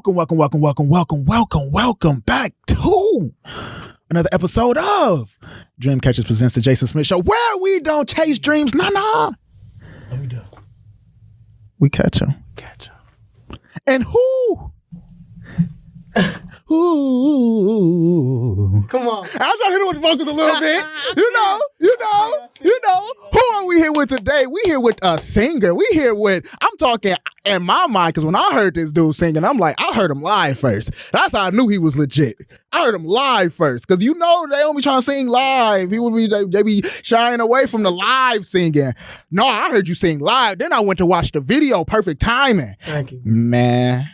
Welcome back to another episode of Dreamcatchers Presents the Jason Smith Show, where we don't chase dreams, no, we do. We catch them. And who? Ooh. Come on. I was trying to hit it with the vocals a little bit. You know. Who are we here with today? We here with a singer. We here with, I'm talking in my mind, because when I heard this dude singing, I'm like, I heard him live first. That's how I knew he was legit. I heard him live first, because you know they only trying to sing live. People they be shying away from the live singing. No, I heard you sing live. Then I went to watch the video. Perfect timing. Thank you. Man,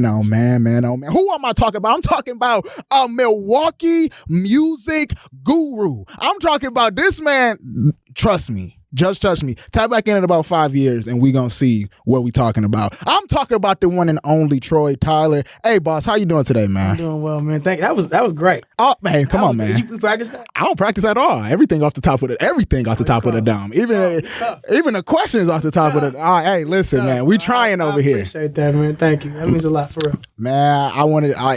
oh man. Who am I talking about? I'm talking about a Milwaukee music guru. I'm talking about this man. Trust me. Just trust me. Tap back in about 5 years and we gonna see what we talking about. I'm talking about the one and only Troy Tyler. Hey, boss, how you doing today, man? I'm doing well, man. Thank you. That was great. Oh, man, come on, man. Did you practice that? I don't practice at all. Everything off the top of the dome. Even the questions off the top of the. Hey, listen, man. We trying over here. I appreciate that, man. Thank you. That means a lot for real. Man,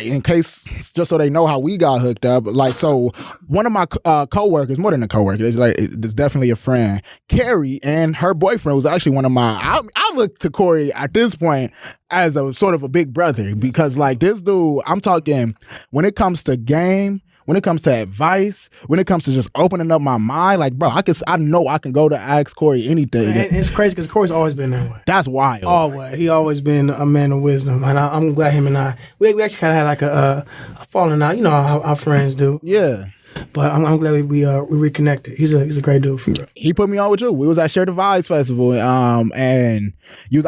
in case, just so they know how we got hooked up. Like, so one of my coworkers, more than a coworker, it's definitely a friend. Carrie and her boyfriend was actually one of my. I look to Corey at this point as a sort of a big brother, because like this dude, I'm talking when it comes to game, when it comes to advice, when it comes to just opening up my mind, like bro, I know I can go to ask Corey anything. And it's crazy because Corey's always been that way. That's wild. Always, he always been a man of wisdom, and I'm glad him and I we actually kind of had like a falling out. You know how our friends do. Yeah. But I'm glad we reconnected. He's a great dude for real. He put me on with you. We was at Share the Vibes Festival, and I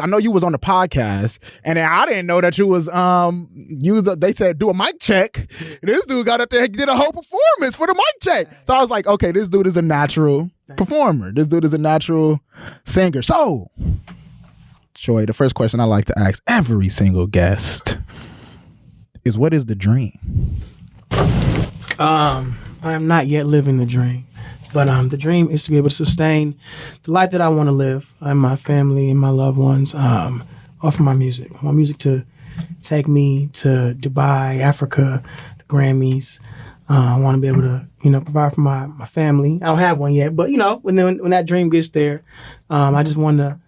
know you was on the podcast, and then I didn't know that you was they said do a mic check. This dude got up there and did a whole performance for the mic check. So I was like, okay, this dude is a natural performer. This dude is a natural singer. So, Troy, the first question I like to ask every single guest is, what is the dream? I am not yet living the dream, but the dream is to be able to sustain the life that I want to live and my family and my loved ones off of my music. I want music to take me to Dubai, Africa, the Grammys. I want to be able to, provide for my family. I don't have one yet, but when that dream gets there, I just want to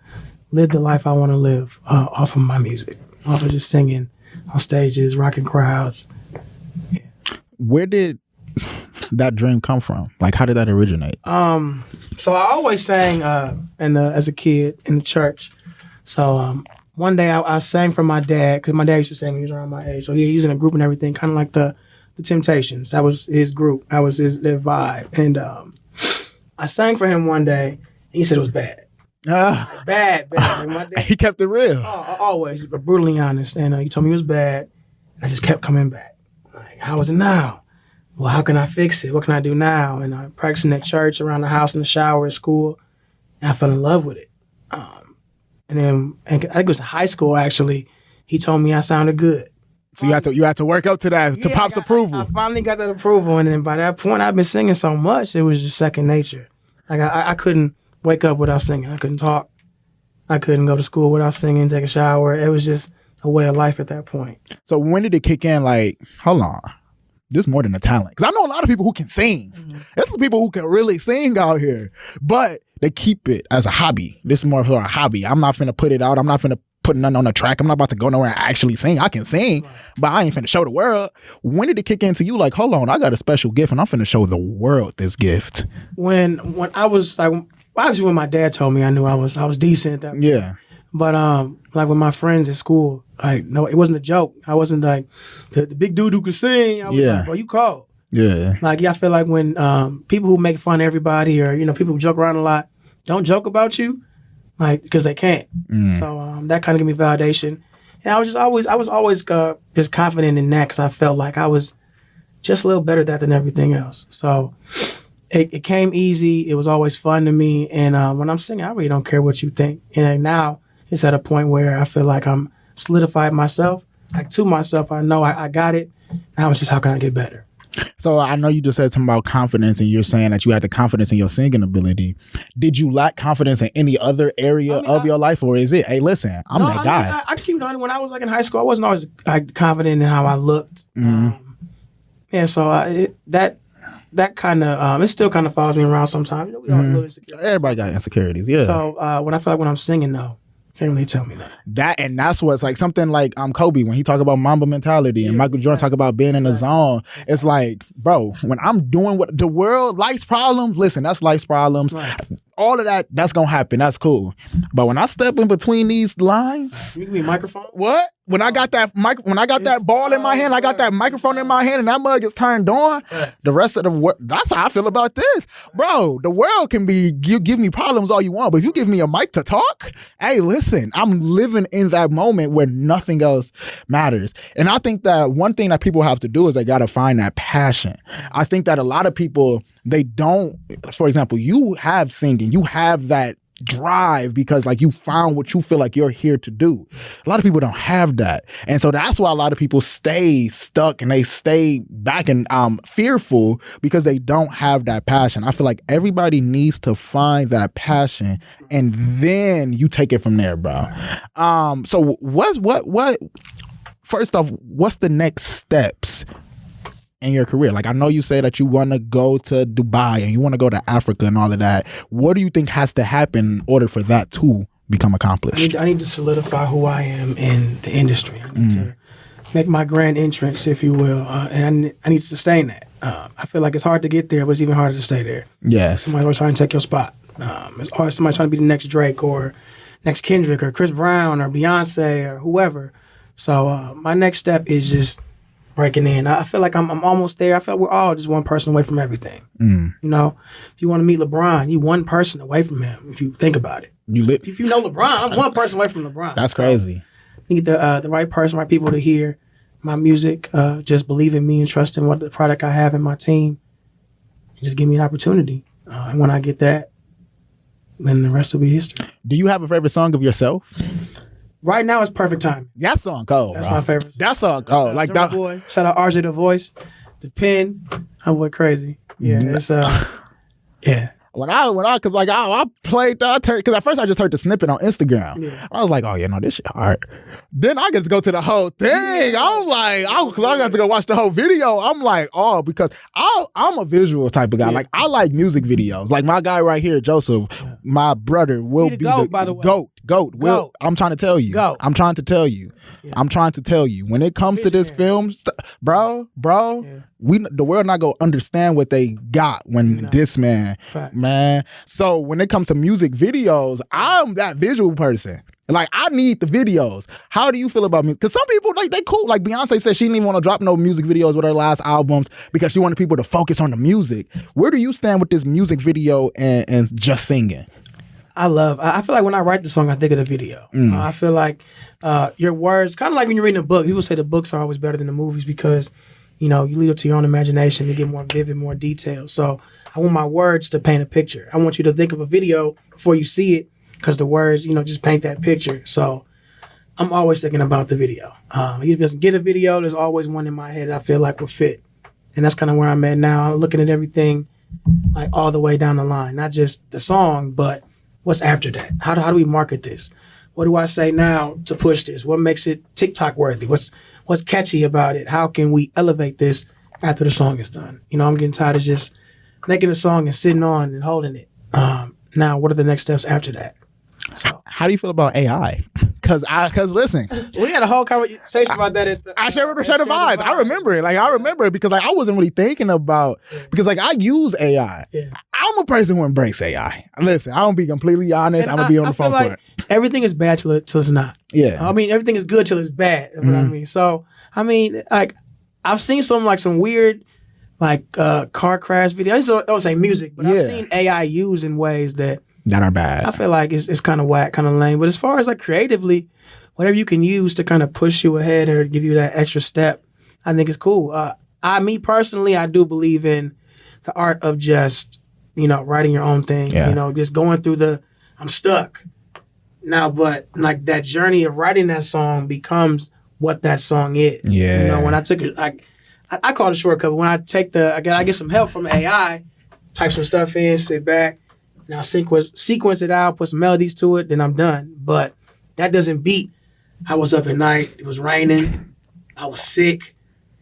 live the life I want to live off of my music, off of just singing on stages, rocking crowds. Yeah. Where did that dream come from? Like, how did that originate? So I always sang as a kid in the church. So one day I sang for my dad, because my dad used to sing when he was around my age. So he was in a group and everything, kind of like the Temptations. That was his group. That was their vibe. And I sang for him one day, and he said it was bad. Bad. Like my dad, he kept it real. Always, but brutally honest. And he told me it was bad. And I just kept coming back. Like, how is it now? Well, how can I fix it? What can I do now? And I practiced in at church, around the house, in the shower, at school. And I fell in love with it. And then I think it was in high school, actually. He told me I sounded good. So you had to work up to that, to Pop's approval. I finally got that approval. And then by that point, I've been singing so much, it was just second nature. Like I couldn't wake up without singing. I couldn't talk. I couldn't go to school without singing, take a shower. It was just a way of life at that point. So when did it kick in? Like, hold on. This is more than a talent. Because I know a lot of people who can sing. Mm-hmm. There's people who can really sing out here. But they keep it as a hobby. This is more of a hobby. I'm not finna put it out. I'm not finna put nothing on the track. I'm not about to go nowhere and actually sing. I can sing, but I ain't finna show the world. When did it kick into you? Like, hold on, I got a special gift and I'm finna show the world this gift. When I was like, obviously when my dad told me, I knew I was decent at that point. Yeah. But like with my friends at school, like no, it wasn't a joke. I wasn't like the big dude who could sing. I was like, bro, you cold. Yeah. Like I feel like when people who make fun of everybody or people who joke around a lot don't joke about you, like because they can't. So that kind of gave me validation. And I was always just confident in that because I felt like I was just a little better at that than everything else. So it came easy. It was always fun to me. And when I'm singing, I really don't care what you think. And now it's at a point where I feel like I'm solidified myself. Like to myself, I know I got it. Now it's just how can I get better? So I know you just said something about confidence, and you're saying that you had the confidence in your singing ability. Did you lack confidence in any other area of your life, or is it, hey, listen, I'm that guy? I keep it on. When I was like in high school, I wasn't always like confident in how I looked. Yeah, so that kind of it still kind of follows me around sometimes. You know, we all have little insecurities. Everybody got insecurities, yeah. So when I feel like when I'm singing, though, can't really tell me that. That's what's like something like Kobe, when he talk about Mamba mentality, and Michael Jordan talk about being in the zone. It's like, bro, when I'm doing what the world, life's problems, listen, that's life's problems. Right. All of that's gonna happen. That's cool. But when I step in between these lines, you give me a microphone. What? When I got that that ball in my hand, I got that microphone in my hand, and that mug is turned on. The rest of the world, that's how I feel about this, bro. The world can be, you give me problems all you want, but if you give me a mic to talk, hey, listen, I'm living in that moment where nothing else matters. And I think that one thing that people have to do is they got to find that passion. I think that a lot of people, they don't. For example, you have singing, you have that drive because like you found what you feel like you're here to do. A lot of people don't have that, and so that's why a lot of people stay stuck and they stay back and fearful because they don't have that passion. I feel like everybody needs to find that passion, and then you take it from there, bro. So what first off, what's the next steps in your career? Like, I know you say that you want to go to Dubai and you want to go to Africa and all of that. What do you think has to happen in order for that to become accomplished? I need to solidify who I am in the industry. I need to make my grand entrance, if you will, and I need to sustain that. I feel like it's hard to get there, but it's even harder to stay there. Yeah, somebody's always trying to take your spot. It's always somebody trying to be the next Drake or next Kendrick or Chris Brown or Beyonce or whoever. So my next step is just breaking in. I feel like I'm almost there. I feel like we're all just one person away from everything. You know, if you want to meet LeBron, you one person away from him. If you think about it, if you know LeBron, I'm one person away from LeBron. That's crazy. You get the right person, right people to hear my music. Just believe in me and trust in what the product I have in my team. And just give me an opportunity. And when I get that, then the rest will be history. Do you have a favorite song of yourself? Right now, it's Perfect Time. That song cold, That's bro. my favorite. That song cold. Like that. Boy. Shout out RJ The Voice, The Pen. I went crazy. Yeah, it's yeah. When I played that, because at first I just heard the snippet on Instagram. Yeah. I was like, oh yeah, no, this shit hard. Then I get to go to the whole thing. I'm like, because I got to go watch the whole video. I'm like, oh, because I'm a visual type of guy. Yeah. Like I like music videos. Like my guy right here, Joseph, my brother will be the GOAT. Will, I'm trying to tell you. I'm trying to tell you. Yeah. I'm trying to tell you. When it comes to this film, bro, the world not gonna understand what they got when this man. So when it comes to music videos, I'm that visual person. Like I need the videos. How do you feel about music? Because some people like they cool. Like Beyonce said she didn't even want to drop no music videos with her last albums because she wanted people to focus on the music. Where do you stand with this music video and just singing? I feel like when I write the song, I think of the video. I feel like your words, kind of like when you're reading a book, people say the books are always better than the movies because, you know, you lead up to your own imagination to get more vivid, more detail. So I want my words to paint a picture. I want you to think of a video before you see it because the words, you know, just paint that picture. So I'm always thinking about the video. Even if it doesn't get a video, there's always one in my head I feel like will fit. And that's kind of where I'm at now. I'm looking at everything like all the way down the line, not just the song, but what's after that? How do we market this? What do I say now to push this? What makes it TikTok worthy? What's catchy about it? How can we elevate this after the song is done? You know, I'm getting tired of just making a song and sitting on and holding it. Now, what are the next steps after that? So, how do you feel about AI? Because listen, we had a whole conversation about that at the Share the Vibes. I remember it. Like I remember it because like I wasn't really thinking about because like I use AI. Yeah. I'm a person who embraces AI. Listen, I'm gonna be completely honest. And I'm gonna be on the phone for it. Everything is bad till it's not. Yeah. I mean, everything is good till it's bad. That's what I mean. So I mean, like I've seen some weird car crash videos. I don't say music, but I've seen AI used in ways that are bad. I feel like it's kind of whack, kind of lame. But as far as like creatively, whatever you can use to kind of push you ahead or give you that extra step, I think it's cool. Me personally, I do believe in the art of just, you know, writing your own thing. Yeah. You know, just going through I'm stuck now, but like that journey of writing that song becomes what that song is. Yeah. You know, when I took it, I call it a shortcut. But when I take I get some help from AI, type some stuff in, sit back, now sequence it out, put some melodies to it, then I'm done. But that doesn't beat. I was up at night. It was raining. I was sick.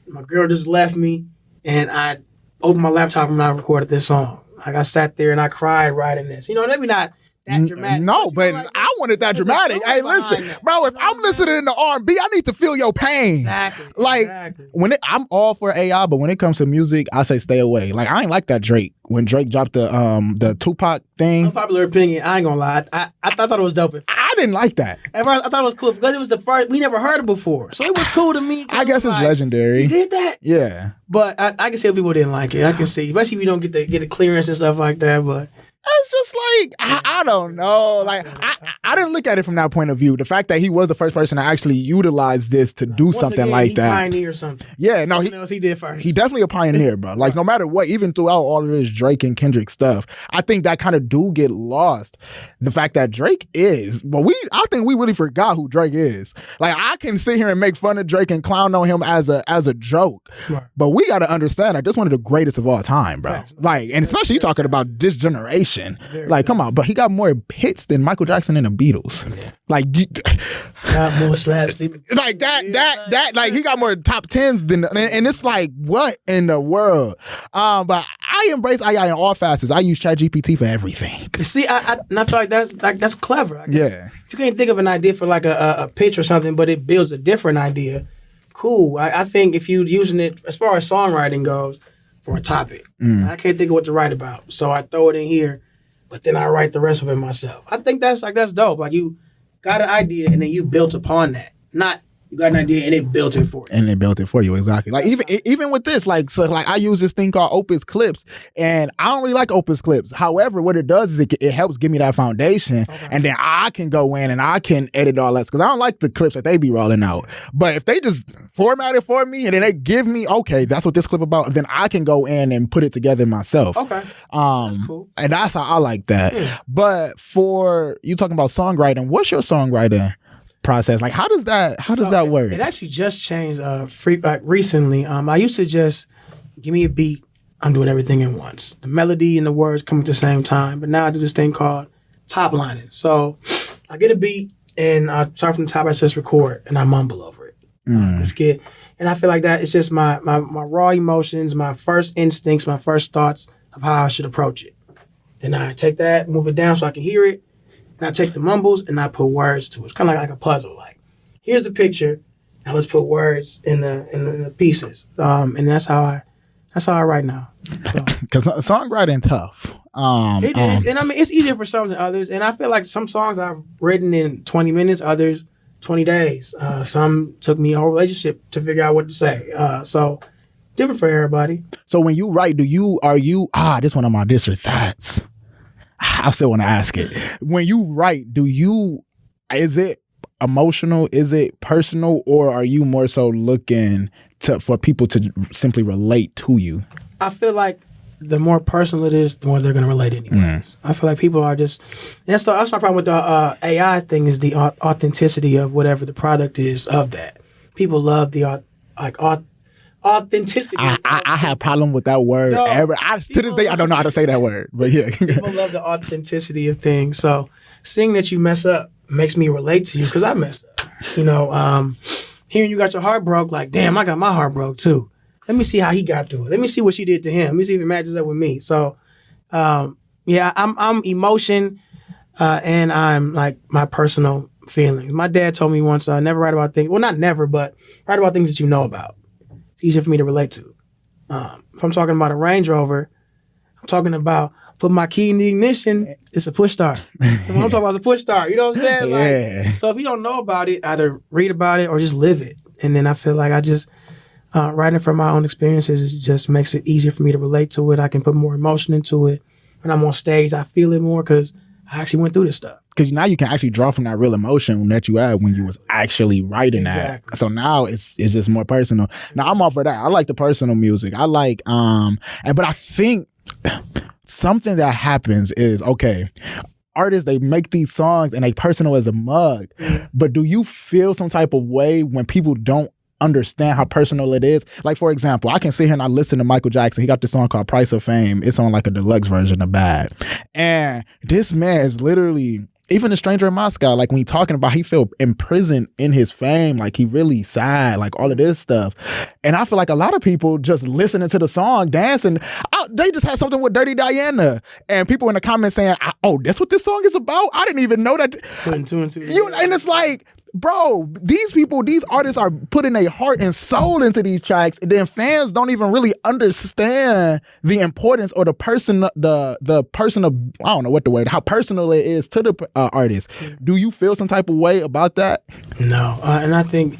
My girl just left me, and I opened my laptop and I recorded this song. Like I sat there and I cried writing this. Maybe not that dramatic. No, but I wanted that dramatic. Hey, listen, bro, if I'm listening to R&B, I need to feel your pain. Exactly. Like, I'm all for AI, but when it comes to music, I say stay away. Like, I ain't like that Drake. When Drake dropped the Tupac thing. Unpopular opinion, I ain't gonna lie. I thought it was dope. I didn't like that. At first, I thought it was cool because it was the first, we never heard it before. So it was cool to me. I guess it's legendary. You did that? Yeah. But I can see if people didn't like it. I can see, especially if you don't get the clearance and stuff like that, but... It's just like, I don't know. Like, I didn't look at it from that point of view. The fact that he was the first person to actually utilize this to do something like that. Pioneer or something. Yeah, no, he did first. He definitely a pioneer, bro. Like, no matter what, even throughout all of this Drake and Kendrick stuff, I think that kind of do get lost. The fact that Drake is, I think we really forgot who Drake is. Like, I can sit here and make fun of Drake and clown on him as a joke, right. But we got to understand that this is one of the greatest of all time, bro. Like, and especially you talking about this generation. Like, come on, but he got more hits than Michael Jackson and the Beatles. Yeah. Like, got more slaps. Like that. Like, he got more top tens than, and it's like, what in the world? But I embrace AI in all facets. I use ChatGPT for everything. See, I feel like that's clever. Yeah. If you can't think of an idea for like a pitch or something, but it builds a different idea, cool. I think if you're using it as far as songwriting goes for a topic, I can't think of what to write about, so I throw it in here. But then I write the rest of it myself. I think that's dope. Like, you got an idea and then you built upon that. Not you got an idea and it built it for you. And it built it for you, exactly. Like, even with this, like I use this thing called Opus Clips, and I don't really like Opus Clips. However, what it does is it helps give me that foundation, and then I can go in and I can edit all that, because I don't like the clips that they be rolling out. But if they just format it for me and then they give me, okay, that's what this clip about, then I can go in and put it together myself. Okay. That's cool. And that's how I like that. Yeah. But for you talking about songwriting, what's your songwriting process? Like, how does that work? It actually just changed recently. I used to just give me a beat, I'm doing everything at once. The melody and the words come at the same time. But now I do this thing called top lining. So I get a beat and I start from the top, I just record and I mumble over it. And I feel like that it's just my raw emotions, my first instincts, my first thoughts of how I should approach it. Then I take that, move it down so I can hear it. And I take the mumbles and I put words to it. It's kind of like a puzzle. Like, here's the picture. Now let's put words in the pieces. And that's how I write now. Because songwriting tough. It is. And I mean, it's easier for some than others. And I feel like some songs I've written in 20 minutes, others 20 days. Some took me a whole relationship to figure out what to say. So different for everybody. So when you write, this one of my this or that's. I still want to ask it. When you write, is it emotional? Is it personal? Or are you more so looking for people to simply relate to you? I feel like the more personal it is, the more they're going to relate anyways. I feel like people are just... That's my problem with the AI thing, is the authenticity of whatever the product is of that. People love the authenticity. I have a problem with that word. To this day, I don't know how to say that word. But yeah. People love the authenticity of things. So seeing that you mess up makes me relate to you because I messed up. Hearing you got your heart broke, like, damn, I got my heart broke too. Let me see how he got through it. Let me see what she did to him. Let me see if it matches up with me. So, I'm emotion, and I'm like my personal feelings. My dad told me once, never write about things. Well, not never, but write about things that you know about. It's easier for me to relate to. If I'm talking about a Range Rover, I'm talking about put my key in the ignition, it's a push start. What I'm talking about is a push start. You know what I'm saying? Yeah. So if you don't know about it, either read about it or just live it. And then I feel like I just, writing from my own experiences just makes it easier for me to relate to it. I can put more emotion into it. When I'm on stage, I feel it more because I actually went through this stuff. Because now you can actually draw from that real emotion that you had when you was actually writing that. So now it's just more personal. Now I'm all for that. I like the personal music. I like, but I think something that happens is, okay, artists, they make these songs and they personal as a mug. But do you feel some type of way when people don't understand how personal it is. Like, for example, I can sit here and I listen to Michael Jackson. He got this song called Price of Fame. It's on like a deluxe version of Bad. And this man is literally, even a stranger in Moscow, like when he talking about he feel imprisoned in his fame, like he really sad, like all of this stuff. And I feel like a lot of people just listening to the song, dancing, they just had something with Dirty Diana. And people in the comments saying, oh, that's what this song is about? I didn't even know that. Putting two and two. And it's like, bro, these artists are putting their heart and soul into these tracks, and then fans don't even really understand the importance or the person of, I don't know what the word, how personal it is to the artist. Do you feel some type of way about that? No, and I think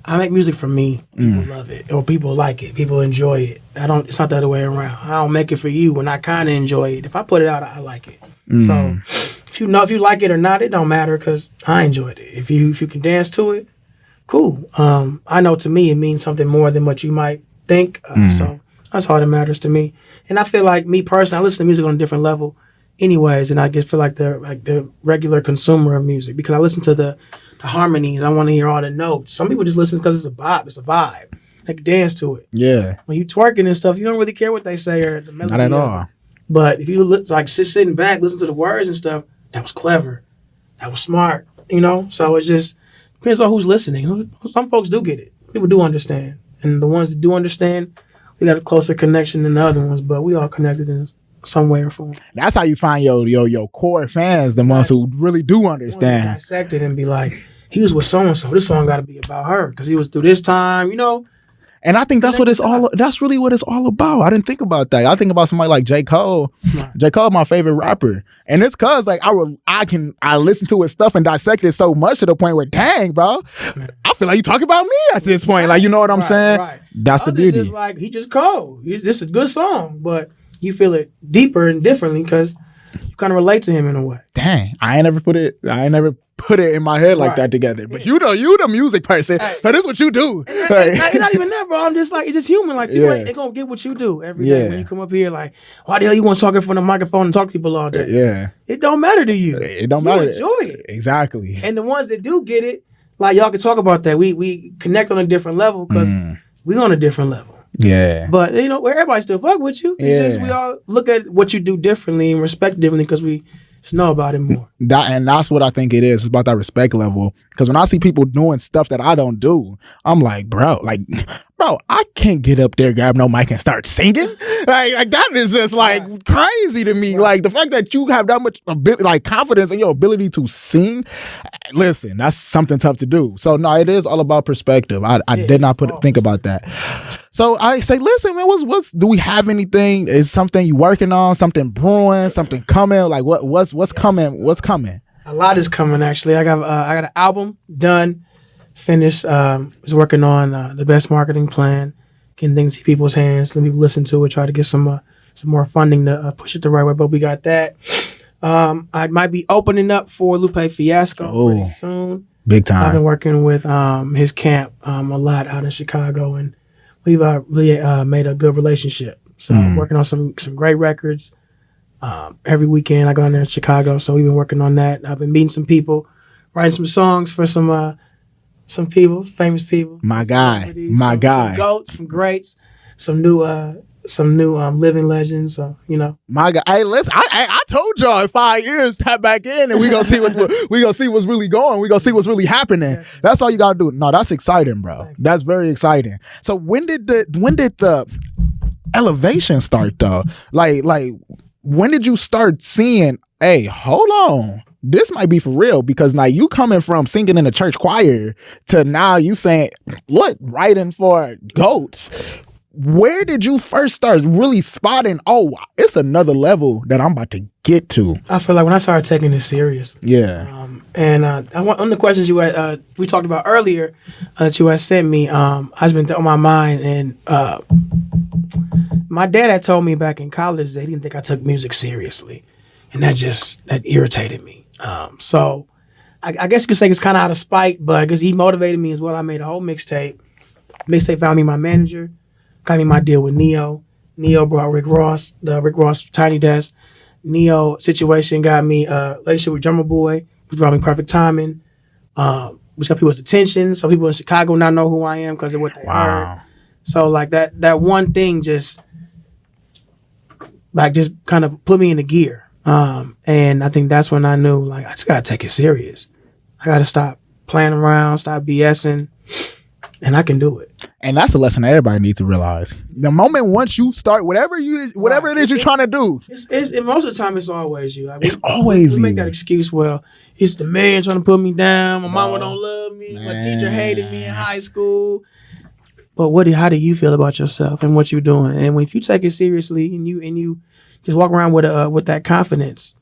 I make music for me. People love it, or people like it, people enjoy it. It's not the other way around. I don't make it for you, and I kind of enjoy it. If I put it out, I like it. So if you like it or not, it don't matter because I enjoyed it. If you can dance to it, cool. I know to me it means something more than what you might think. So that's all that matters to me. And I feel like me personally, I listen to music on a different level, anyways. And I just feel like the regular consumer of music because I listen to the harmonies. I want to hear all the notes. Some people just listen because it's a vibe. It's a vibe. They can dance to it. Yeah. When you twerking and stuff, you don't really care what they say or the melody. Not at all. But if you look like sitting back, listen to the words and stuff, that was clever. That was smart. So it just depends on who's listening. Some folks do get it. People do understand. And the ones that do understand, we got a closer connection than the other ones, but we all connected in some way or form. That's how you find your core fans, the ones who really do understand. Dissect it and be like, he was with so-and-so. This song got to be about her because he was through this time, And I think that's really what it's all about. I didn't think about that. I think about somebody like J. Cole. Right. J. Cole, my favorite rapper. And it's cause like I listen to his stuff and dissect it so much to the point where, dang, bro, I feel like you talking about me at this point. Like, you know what I'm saying? Right. That's the beauty. Just like, he just Cole. It's just a good song, but you feel it deeper and differently because you kind of relate to him in a way. Dang, I ain't never put it in my head like that together. But you the music person. Hey. So this is what you do. It's not even that, bro. I'm just like, it's just human. Like, people ain't gonna get what you do every day when you come up here. Like, why the hell you want to talk in front of the microphone and talk to people all day? Yeah. It don't matter to you. It don't matter. Enjoy it. Exactly. And the ones that do get it, like, y'all can talk about that. We connect on a different level because we on a different level. Yeah. But, where everybody still fuck with you. It's just we all look at what you do differently and respect differently because we just know about it more. And that's what I think it is. It's about that respect level. Because when I see people doing stuff that I don't do, I'm like, bro, I can't get up there, grab no mic and start singing. Like that is just like crazy to me. Right. Like the fact that you have that much confidence in your ability to sing. Listen, that's something tough to do. So no, it is all about perspective. I did not think about that. So I say, listen, man, what's do we have anything? Is something you working on? Something brewing? Something coming? Like what's coming? What's coming? A lot is coming actually. I got an album done, finished. Was working on the best marketing plan, getting things in people's hands, let people listen to it, try to get some more funding to push it the right way. But we got that. I might be opening up for Lupe Fiasco pretty soon. Big time. I've been working with his camp a lot out in Chicago, and we've really made a good relationship. So working on some great records. Every weekend I go down there in Chicago, so we've been working on that. I've been meeting some people, writing some songs for some people, famous people. My guy. Some goats, some greats, some new living legends. So my guy. Hey, listen, I told y'all in 5 years tap back in and we gonna see what's really going. We gonna see what's really happening. Yeah. That's all you gotta do. No, that's exciting, bro. That's very exciting. So when did the elevation start though? Like when did you start seeing, hey, hold on, this might be for real? Because now you coming from singing in a church choir to now you saying, look, writing for goats. Where did you first start really spotting, oh, it's another level that I'm about to get to? I feel like when I started taking this serious. Yeah. And I want on the questions you had, we talked about earlier that you had sent me, I've been on my mind, and my dad had told me back in college that he didn't think I took music seriously. And that irritated me. So I guess you could say it's kind of out of spite, but because he motivated me as well, I made a whole mixtape. Mixtape found me my manager, got me my deal with Neo. Neo brought Rick Ross, the Rick Ross Tiny Desk. Neo situation got me a relationship with Drummer Boy, who brought me Perfect Timing. which got people's attention. So people in Chicago now know who I am because of what they heard. So like that one thing just kind of put me in the gear. And I think that's when I knew, like, I just gotta take it serious. I gotta stop playing around, stop BSing, and I can do it. And that's a lesson that everybody needs to realize. The moment once you start whatever it is you're trying to do, it's most of the time it's always you. Like, it's always we you. make that excuse. Well, it's the man trying to put me down. My mama don't love me. Man. My teacher hated me in high school. But how do you feel about yourself and what you're doing? And if you take it seriously and you just walk around with that confidence,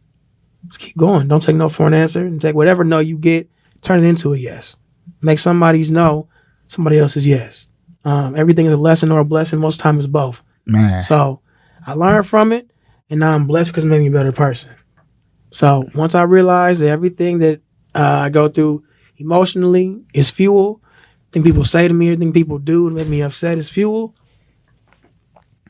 just keep going. Don't take no for an answer, and take whatever no you get, turn it into a yes. Make somebody's no somebody else's yes. Everything is a lesson or a blessing. Most time it's both. Man. So I learned from it, and now I'm blessed because it made me a better person. So once I realized that everything that I go through emotionally is fuel, everything people say to me, everything people do to make me upset is fuel.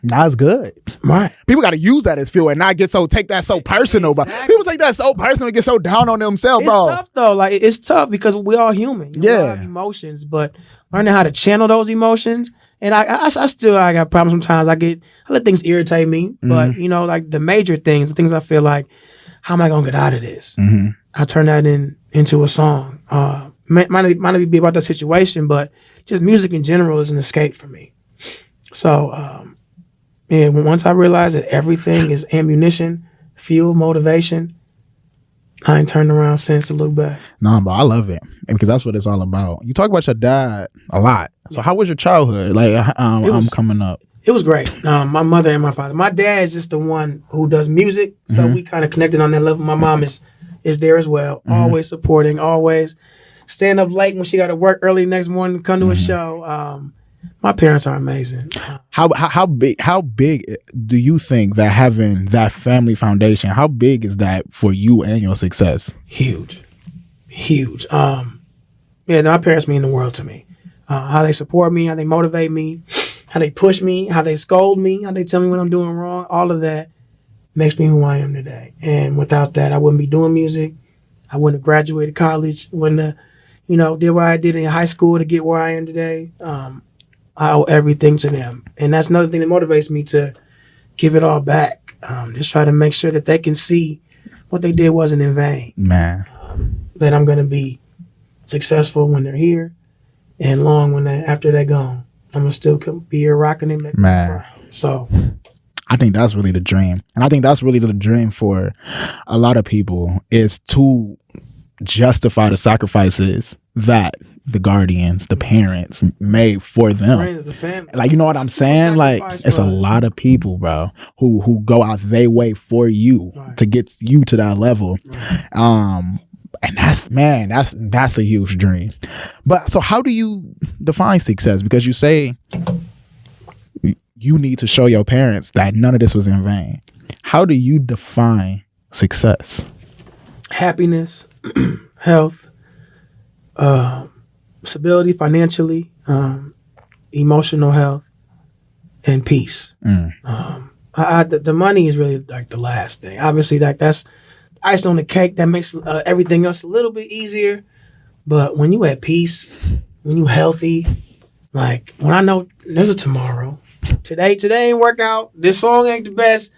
Now it's good. Right. People got to use that as fuel and not take that so personal. Exactly. But people take that so personal and get so down on themselves, bro. It's tough though. Like, it's tough because we're all human. We all have emotions, but learning how to channel those emotions. And I got problems sometimes. I let things irritate me, but like the major things, the things I feel like, how am I gonna get out of this? Mm-hmm. I turn that into a song. Might not be about that situation, but just music in general is an escape for me. So. And once I realized that everything is ammunition, fuel, motivation, I ain't turned around since to look back. No, bro, I love it because that's what it's all about. You talk about your dad a lot. So how was your childhood? Like, I'm coming up. It was great. My mother and my father. My dad is just the one who does music, so we kind of connected on that level. My mom is there as well, always supporting, always staying up late when she got to work early next morning to come to a show. My parents are amazing. How big do you think that having that family foundation, how big is that for you and your success? Huge. My parents mean the world to me. How they support me, how they motivate me, how they push me, how they scold me, how they tell me when I'm doing wrong. All of that makes me who I am today. And without that, I wouldn't be doing music. I wouldn't have graduated college. Wouldn't have, did what I did in high school to get where I am today. I owe everything to them. And that's another thing that motivates me to give it all back. Just try to make sure that they can see what they did wasn't in vain. Man. That I'm going to be successful when they're here and long after they're gone. I'm going to still be here rocking it. Man. So I think that's really the dream. And I think that's really the dream for a lot of people, is to justify the sacrifices that the guardians, the parents made for them. Friends, the family. Like, you know what I'm saying? Like, it's a lot of people, bro, who go out their way for you to get you to that level. Right. And that's a huge dream. But so how do you define success? Because you say you need to show your parents that none of this was in vain. How do you define success? Happiness, health, stability financially, emotional health, and peace. The money is really like the last thing. Obviously, that's icing on the cake. That makes everything else a little bit easier. But when you at peace, when you healthy, like when I know there's a tomorrow. Today ain't work out. This song ain't the best,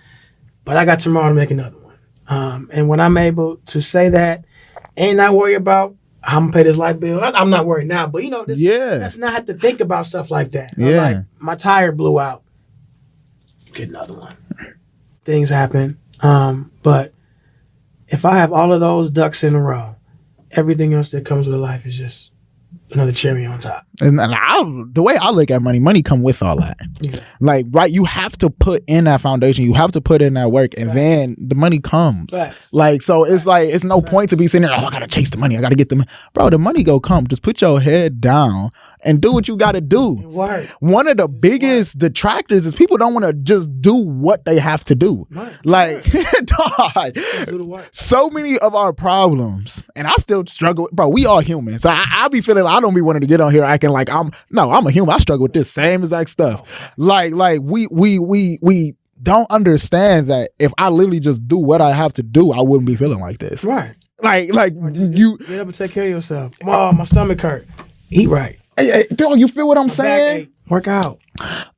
but I got tomorrow to make another one. And when I'm able to say that and not worry about I'm gonna pay this light bill. I'm not worried now, but let's not have to think about stuff like that. Yeah. Like, my tire blew out. Get another one. Things happen. But if I have all of those ducks in a row, everything else that comes with life is just another cherry on top. And the way I look at money come with all that. Exactly. Like, right, you have to put in that foundation, you have to put in that work, and then the money comes. Like, so it's like, it's no point to be sitting there, I gotta chase the money, I gotta get the money. Bro, the money go come. Just put your head down and do what you gotta do. One of the biggest detractors is people don't want to just do what they have to do. Like, dog, so many of our problems, and I still struggle, bro, we all humans. So I be feeling, I don't be wanting to get on here acting like I'm a human. I struggle with this same exact stuff. Like we don't understand that if I literally just do what I have to do, I wouldn't be feeling like this. Right. Like you, Get up and take care of yourself. Oh, my stomach hurt. Eat right. hey, dog, you feel what I'm Back saying? ache. Work out.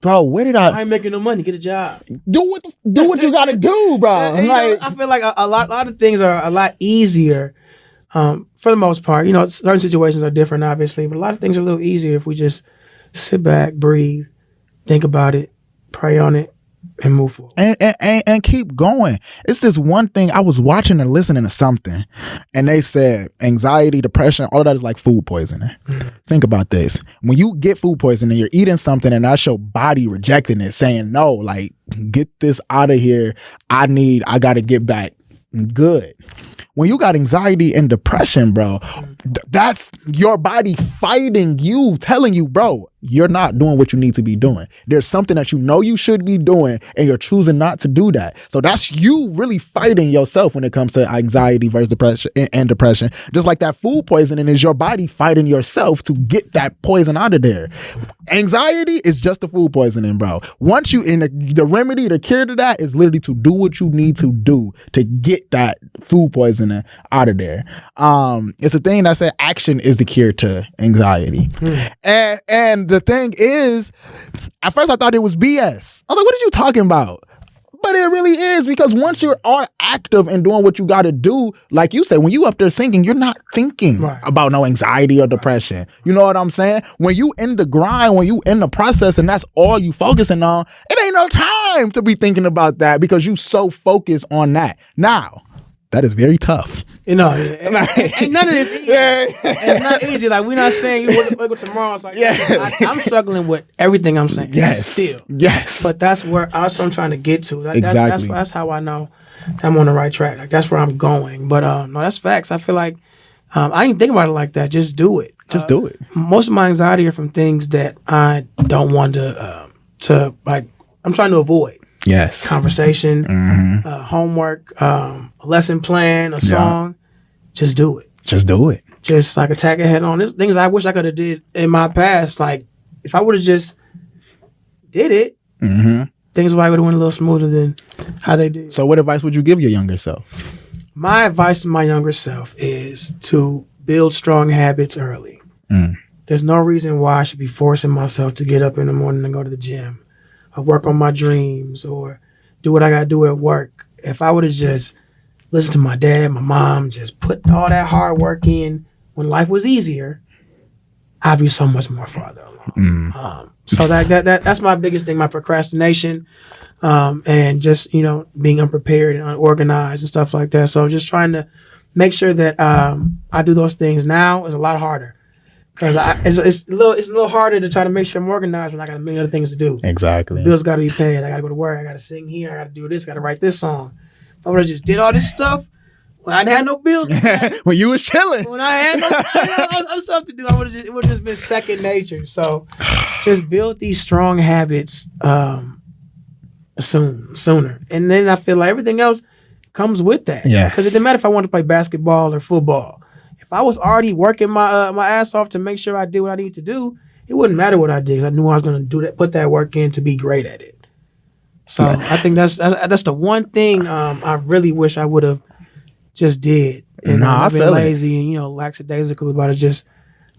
Bro, where did I ain't making no money. Get a job. do what you gotta do, bro? And, Like, I feel like a lot of things are a lot easier for the most part. Certain situations are different, obviously, but a lot of things are a little easier if we just sit back, breathe, think about it, pray on it, and move forward. and keep going. It's this one thing. I was watching and listening to something, and they said anxiety, depression, all of that is like food poisoning. Think about this. When you get food poisoning, you're eating something and that's your body rejecting it, saying, no, like, get this out of here. I gotta get back good. When you got anxiety and depression, bro, that's your body fighting you, telling you, bro, you're not doing what you need to be doing. There's something that you know you should be doing and you're choosing not to do that. So that's you really fighting yourself when it comes to anxiety versus depression and depression. Just like that food poisoning is your body fighting yourself to get that poison out of there. Anxiety is just the food poisoning, bro. Once you, in the remedy, the cure to that is literally to do what you need to do to get that food poisoning out of there. It's a thing that said action is the cure to anxiety. And the thing is, at first I thought it was BS. I was like, what are you talking about? But it really is, because once you are active and doing what you got to do, like you said, when you up there singing, you're not thinking about no anxiety or depression. You know what I'm saying? When you in the grind, when you in the process and that's all you focusing on, it ain't no time to be thinking about that because you so focused on that. Now, that is very tough. Ain't none of this easy. It's not easy. Like, we're not saying you wake up tomorrow. It's like, I'm struggling with everything I'm saying. Yes. Still. Yes. But that's what I'm trying to get to. Exactly. That's how I know I'm on the right track. Like, that's where I'm going. But no, that's facts. I feel like I didn't think about it like that. Just do it. Just do it. Most of my anxiety are from things that I don't want to like, I'm trying to avoid. Yes. Conversation, homework, a lesson plan, a song. Just do it. Just do it. Just like attack it head on. There's things I wish I could have did in my past. Like, if I would have just did it, things probably would have went a little smoother than how they did. So what advice would you give your younger self? My advice to my younger self is to build strong habits early. There's no reason why I should be forcing myself to get up in the morning and go to the gym or work on my dreams or do what I got to do at work. If I would have just listened to my dad, my mom, just put all that hard work in when life was easier, I'd be so much more farther along. So that's my biggest thing, my procrastination, and just, being unprepared and unorganized and stuff like that. So just trying to make sure that I do those things now is a lot harder. Because it's a little harder to try to make sure I'm organized when I got a million other things to do. Exactly. Bills got to be paid. I got to go to work. I got to sing here. I got to do this. I got to write this song. If I would have just did all this stuff when I didn't have no bills. When you was chilling. When I had no other stuff to do, it would have just been second nature. So just build these strong habits sooner. And then I feel like everything else comes with that. Yeah. Because it didn't matter if I wanted to play basketball or football. If I was already working my ass off to make sure I did what I need to do, it wouldn't matter what I did because I knew I was going to do that, put that work in to be great at it. So I think that's the one thing I really wish I would have just did. And I've been lazy and lackadaisical about it. Just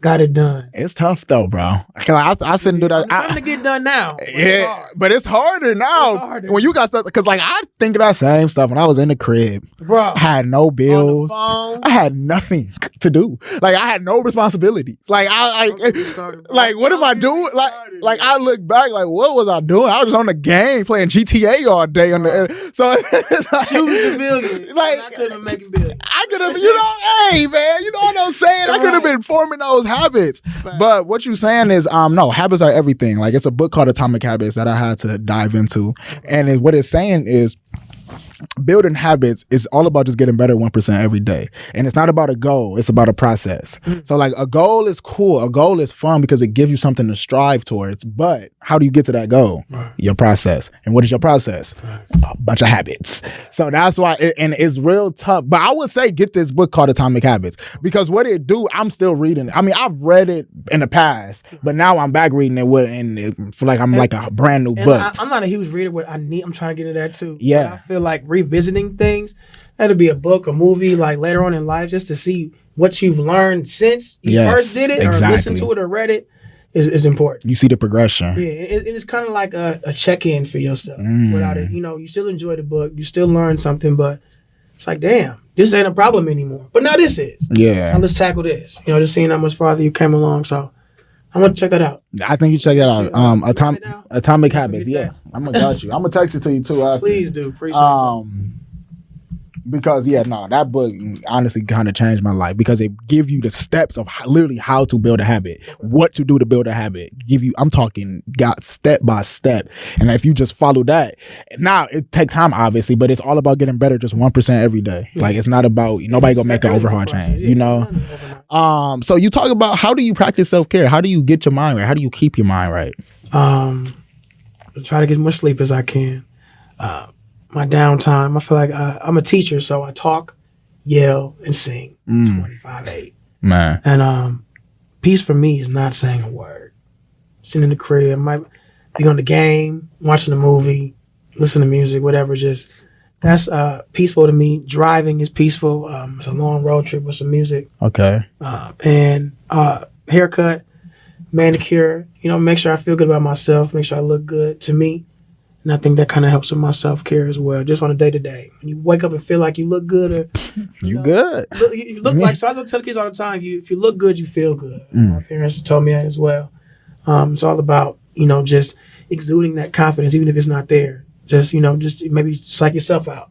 got it done. It's tough though, bro. I sit and do that. I'm trying to get done now. But it's harder now. When you got stuff, because I think of that same stuff when I was in the crib. Bro, I had no bills. I had nothing to do. Like, I had no responsibilities. Like, what am I doing? Like I look back, like, what was I doing? I was just on the game playing GTA all day on the. So shooting civilians. Like, I could have been making bills. I could have, hey man, you know what I'm saying? I could have been forming those habits. But what you're saying is, no, habits are everything. Like, it's a book called Atomic Habits that I had to dive into, and what it's saying is, building habits is all about just getting better 1% every day. And it's not about a goal, it's about a process. So like, a goal is cool, a goal is fun because it gives you something to strive towards. But how do you get to that goal? Your process. And what is your process? A bunch of habits. So that's why and it's real tough. But I would say get this book called Atomic Habits, because what it do, I'm still reading it. I mean, I've read it in the past, but now I'm back reading it and it feel like I'm like a brand new book. I'm not a huge reader, but I'm trying to get into that too. Yeah. But I feel like revisiting things, That'll be a book, a movie, like later on in life, just to see what you've learned since you first did it, or listened to it, or read it, is important. You see the progression. Yeah, it's kind of like a check-in for yourself. Without it, you still enjoy the book, you still learn something, but it's like, damn, this ain't a problem anymore. But now this is. Yeah. Now let's tackle this. Just seeing how much farther you came along. So I'm gonna check that out. I think you check that out. Atomic Habits. Yeah, I'm gonna got you. I'm gonna text it to you too. After. Please do. Appreciate it. Because that book honestly kind of changed my life because it give you the steps of literally how to build a habit, what to do to build a habit. I'm talking got step by step, and if you just follow that, now it takes time obviously, but it's all about getting better, just 1% every day. Like it's not about nobody gonna make an overhaul change, So you talk about how do you practice self-care? How do you get your mind right? How do you keep your mind right? Try to get as much sleep as I can. My downtime, I feel like I'm a teacher, so I talk, yell, and sing 25/8. Man. And peace for me is not saying a word. Sitting in the crib, might be on the game, watching a movie, listening to music, whatever. Just that's peaceful to me. Driving is peaceful. It's a long road trip with some music. Okay. And haircut, manicure. Make sure I feel good about myself. Make sure I look good to me. And I think that kind of helps with my self-care as well, just on a day-to-day. When you wake up and feel like you look good, or you good. You look like, so I tell kids all the time, if you look good, you feel good. My parents told me that as well. It's all about, just exuding that confidence, even if it's not there. Just maybe psych yourself out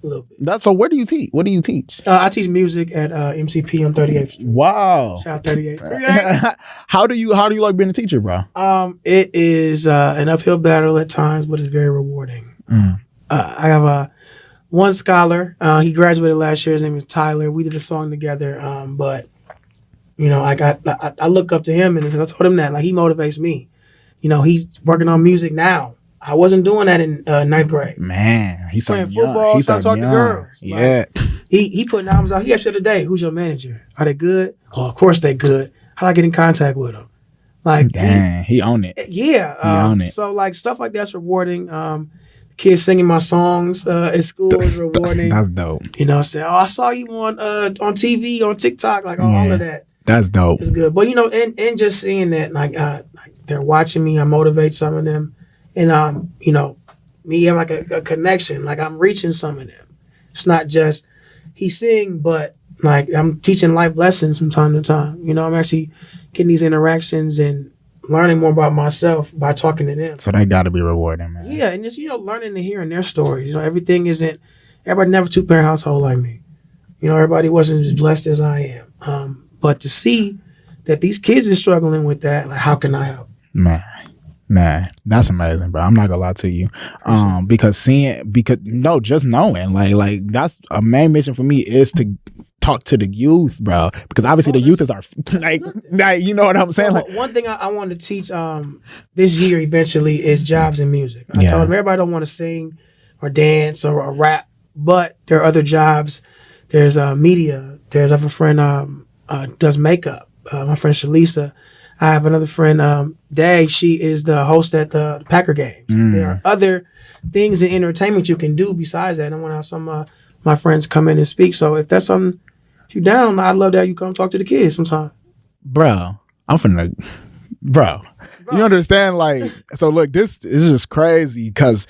a little bit. So where do you teach? What do you teach? I teach music at MCP on 38th Street. Wow. Shout out 38th. How do you like being a teacher, bro? It is an uphill battle at times, but it's very rewarding. I have one scholar. He graduated last year. His name is Tyler. We did a song together. But I look up to him, and I told him that he motivates me. He's working on music now. I wasn't doing that in ninth grade. Man, he's playing football. He's talking to girls. Yeah. He putting albums out. He asked the other day, "Who's your manager? Are they good?" Oh, of course they good. How do I get in contact with them? He owned it. Yeah, he owned it. So stuff like that's rewarding. Kids singing my songs at school is rewarding. That's dope. Say, "Oh, I saw you on TV, on TikTok," all of that. That's dope. It's good. But and just seeing that they're watching me, I motivate some of them. And me have a connection, I'm reaching some of them. It's not just he sing, but I'm teaching life lessons from time to time. I'm actually getting these interactions and learning more about myself by talking to them. So that got to be rewarding, man. Yeah, and just learning and hearing their stories. Everything isn't everybody never 2-parent household like me. Everybody wasn't as blessed as I am. But to see that these kids are struggling with that, how can I help? Man, that's amazing, bro. I'm not gonna lie to you, just knowing, that's a main mission for me is to talk to the youth, bro. Because obviously the youth is our you know what I'm saying. One thing I want to teach this year eventually is jobs in music. I told them everybody don't want to sing or dance or rap, but there are other jobs. There's media. I have a friend does makeup. My friend Shalisa. I have another friend, Dag. She is the host at the Packer games. There are other things in entertainment you can do besides that. And I want to have some of my friends come in and speak. So if that's something, if you're down, I'd love to have you come talk to the kids sometime. Bro, Bro. You understand? So look, this is just crazy because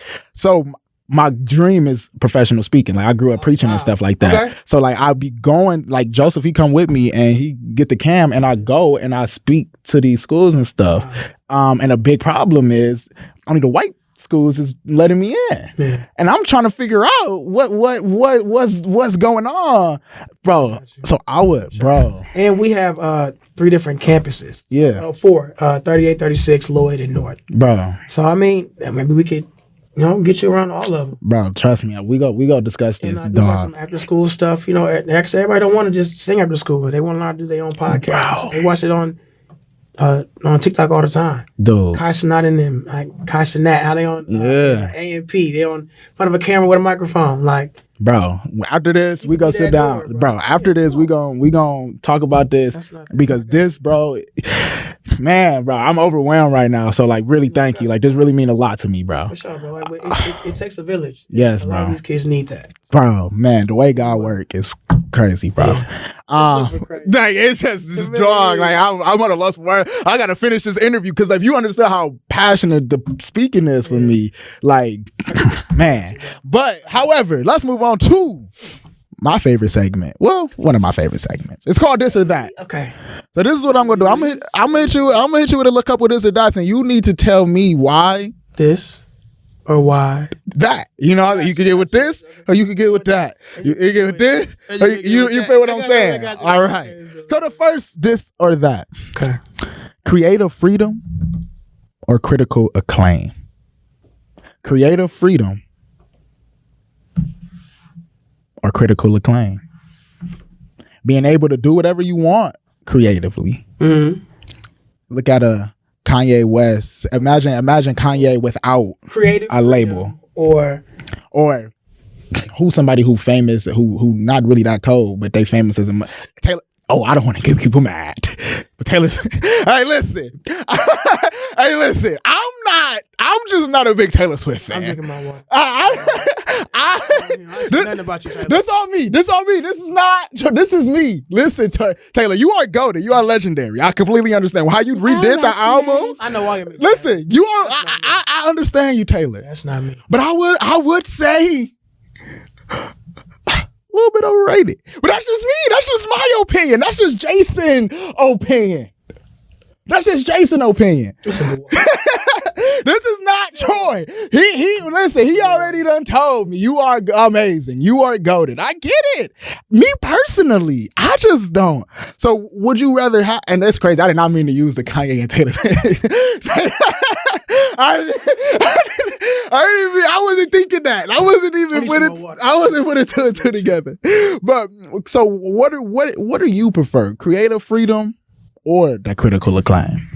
my dream is professional speaking. I grew up preaching and stuff like that. Okay. So I'll be going, Joseph, he come with me and he get the cam and I go and I speak to these schools and stuff. And a big problem is only the white schools is letting me in. Yeah. And I'm trying to figure out what's going on. Bro. So I would, bro. And we have 3 different campuses. Yeah. 4, 38, 36, Lloyd, and North. Bro. So maybe we could get you around all of them. Bro, trust me. We go discuss this, and, dog. Some after school stuff. Everybody don't want to just sing after school. They want to learn to do their own podcast. Bro. They watch it on TikTok all the time. Dude. Kai Cenat and them. Kai Cenat, how they on A&P. They on front of a camera with a microphone. Bro, after this, we gonna sit down. Bro, after this, we gonna talk about this because this, bro, Man, bro, I'm overwhelmed right now. So, like, really, thank you. Like, this really mean a lot to me, bro. For sure, bro. Like, it takes a village. Yes, a lot bro. of these kids need that. Bro, man, the way God work is crazy, bro. Yeah. It's super crazy. Like, it's just this dog. Like, I'm on a lost word. I gotta finish this interview because if you understand how passionate the speaking is for me, like, man. But, however, let's move on to my favorite segment. Well, one of my favorite segments. It's called This or That. Okay. So this is what I'm gonna do. I'm gonna hit you with a couple of this or that's, and you need to tell me why this or why that. You know, you could get with this or you could get with that. You get with this or you feel what I'm saying? All right. So the first, this or that. Okay. Creative freedom or critical acclaim. Creative freedom or critical acclaim. Being able to do whatever you want creatively. Mm-hmm. Look at a Kanye West. Imagine Kanye without creative a label. Or who's somebody who famous, who not really that cold, but they famous as a Taylor. Oh, I don't want to get people mad. But Taylor's hey, listen. Hey, listen. I'm just not a big Taylor Swift fan. I'm drinking my water. Nothing about you, Taylor. This on me. This is me. Listen, Taylor, you are goated. You are legendary. I completely understand how you redid the albums. I know why you. Listen, you are. I understand you, Taylor. That's not me. But I would say a little bit overrated. But that's just me. That's just my opinion. That's just Jason's opinion. This is not Troy. He already done told me you are amazing. You are goated. I get it. Me personally, I just don't. So would you rather have, and that's crazy, I did not mean to use the Kanye and Taylor. I wasn't thinking that. I wasn't putting two and two together. But so what do you prefer? Creative freedom or the critical acclaim?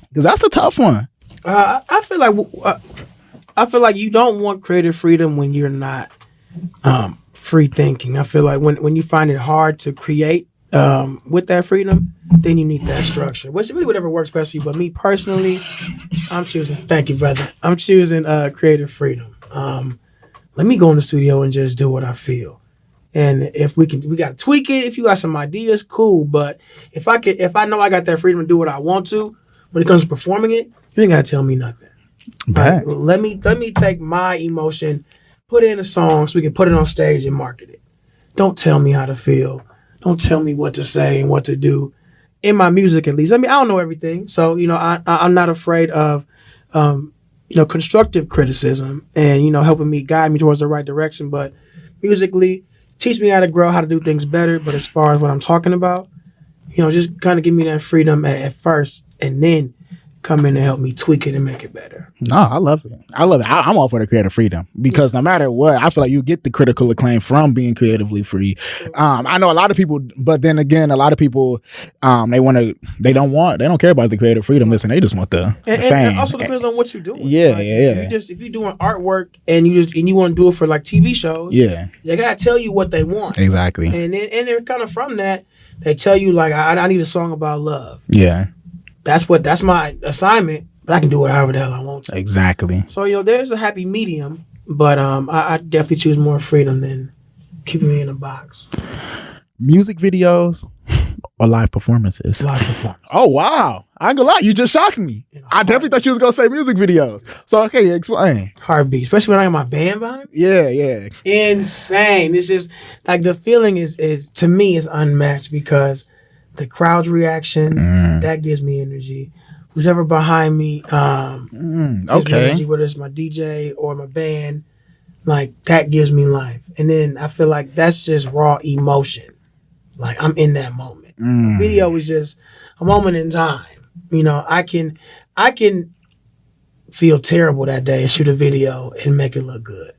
Because that's a tough one. I feel like you don't want creative freedom when you're not free thinking. I feel like when you find it hard to create with that freedom, then you need that structure. Which really whatever works best for you. But me personally, I'm choosing. Thank you, brother. I'm choosing creative freedom. Let me go in the studio and just do what I feel. And if we got to tweak it. If you got some ideas, cool. But if I know I got that freedom to do what I want to, when it comes to performing it, you ain't got to tell me nothing. Right? Let me take my emotion, put it in a song so we can put it on stage and market it. Don't tell me how to feel. Don't tell me what to say and what to do. In my music, at least. I mean, I don't know everything. So, I'm not afraid of, constructive criticism and, helping me guide me towards the right direction. But musically, teach me how to grow, how to do things better. But as far as what I'm talking about, just kind of give me that freedom at first and then come in and help me tweak it and make it better. No, I love it. I'm all for the creative freedom because no matter what, I feel like you get the critical acclaim from being creatively free. I know a lot of people, but then again, a lot of people, they don't care about the creative freedom. Listen, they just want the fame. And it also depends on what you're doing. Yeah, like, yeah. If you're doing artwork and you want to do it for like TV shows, yeah, they gotta tell you what they want exactly. And they're kind of from that. They tell you like, I need a song about love. Yeah. That's my assignment, but I can do it however the hell I want to. Exactly. So, there's a happy medium, but I definitely choose more freedom than keeping me in a box. Music videos or live performances? Live performance. Oh, wow. I ain't gonna lie, you just shocked me. I definitely thought you was gonna say music videos. So, okay, explain. Heartbeat, especially when I got my band behind me. Yeah. Insane. It's just, like, the feeling is to me, is unmatched because the crowd's reaction, that gives me energy. Who's ever behind me, gives me energy, whether it's my DJ or my band, like that gives me life. And then I feel like that's just raw emotion. Like I'm in that moment. The video is just a moment in time. I can feel terrible that day and shoot a video and make it look good.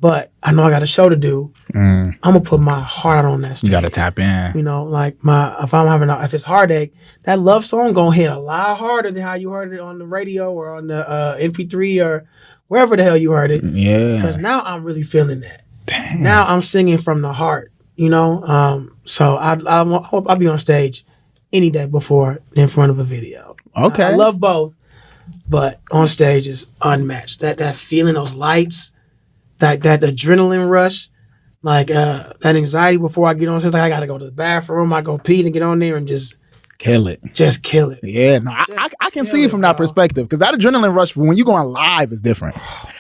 But I know I got a show to do. I'm gonna put my heart out on that stage. You gotta tap in. If it's heartache, that love song gonna hit a lot harder than how you heard it on the radio or on the MP3 or wherever the hell you heard it. Yeah. Because now I'm really feeling that. Damn. Now I'm singing from the heart. So I'll be on stage any day before in front of a video. Okay. I love both, but on stage is unmatched. That feeling, those lights, that adrenaline rush, like that anxiety before I get on stage. Like I gotta go to the bathroom, I go pee and get on there and just kill it. Just kill it. Yeah, no, I can see it from that perspective because that adrenaline rush when you going live is different.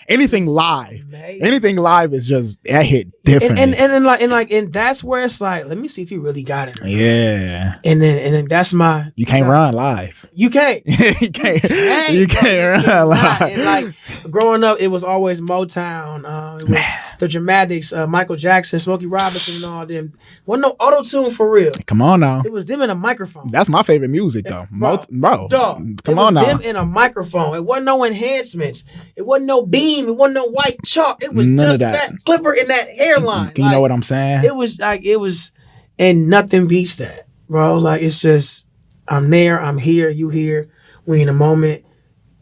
Anything live is just that hit different. And that's where it's like, let me see if you really got it. Yeah. And then that's my. You can't run live. You can't. you can't run live. And like growing up, it was always Motown. It was the Dramatics, Michael Jackson, Smokey Robinson, and all them. Wasn't no auto tune for real. Come on now. It was them in a microphone. That's my favorite music though. Bro. Come on now. It was them in a microphone. It wasn't no enhancements. It wasn't no beam. It wasn't no white chalk. It was just that clipper in that hairline. You know what I'm saying? It was, and nothing beats that, bro. Like it's just, I'm there, I'm here, you here, we in a moment,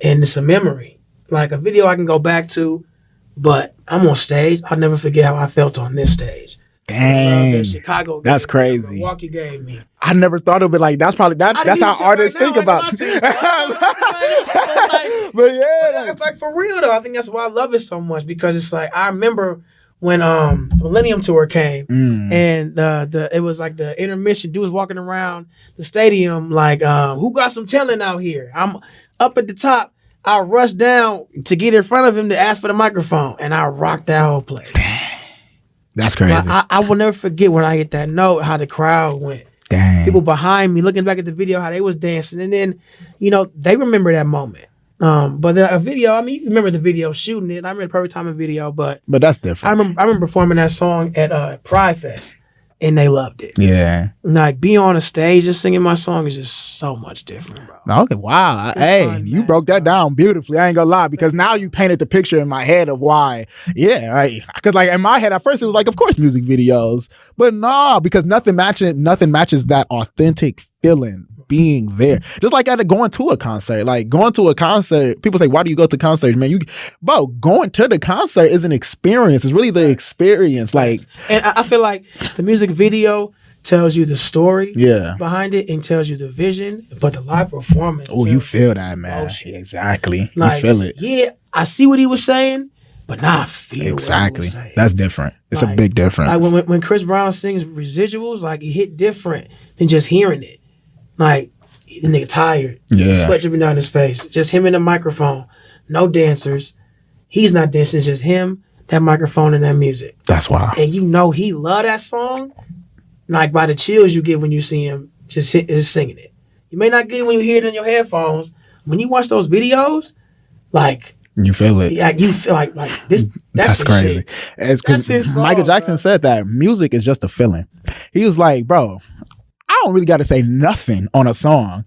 and it's a memory. Like a video I can go back to, but I'm on stage. I'll never forget how I felt on this stage. Dang, Chicago. That's crazy. Milwaukee gave me. I never thought of it like that's probably that's how artists think about. But yeah, like for real though, I think that's why I love it so much because it's like I remember when the Millennium Tour came and it was like the intermission. Dude was walking around the stadium like, who got some talent out here? I'm up at the top. I rushed down to get in front of him to ask for the microphone, and I rocked that whole place. That's crazy. I will never forget when I hit that note, how the crowd went. Dang. People behind me looking back at the video, how they was dancing. And then, they remember that moment. But a video, I mean, you remember the video shooting it. I remember the Perfect Timing video, but that's different. I remember performing that song at Pride Fest, and they loved it. Yeah. Like being on a stage and singing my song is just so much different, bro. Okay, wow. Hey, you broke that down beautifully. I ain't gonna lie, because now you painted the picture in my head of why. Yeah, right. Because like in my head at first it was like, of course, music videos, but no, because nothing matches that authentic feeling. Being there, just like going to a concert. Like going to a concert, people say, "Why do you go to concerts, man?" Going to the concert is an experience. It's really the experience. Like, and I feel like the music video tells you the story, behind it, and tells you the vision, but the live performance. Oh, you feel that, man? Exactly. Like, you feel it. Yeah, I see what he was saying, but now I feel exactly. What he was saying. That's different. It's a big difference. Like when Chris Brown sings residuals, like it hit different than just hearing it. Like, the nigga tired. Sweat dripping down his face. Just him and the microphone. No dancers. He's not dancing. It's just him, that microphone, and that music. That's wild. And he love that song, like by the chills you get when you see him just singing it. You may not get it when you hear it in your headphones. When you watch those videos, like... You feel it. Like you feel like this. That's crazy. Shit. It's because Michael Jackson said that music is just a feeling. He was like, bro... I don't really got to say nothing on a song,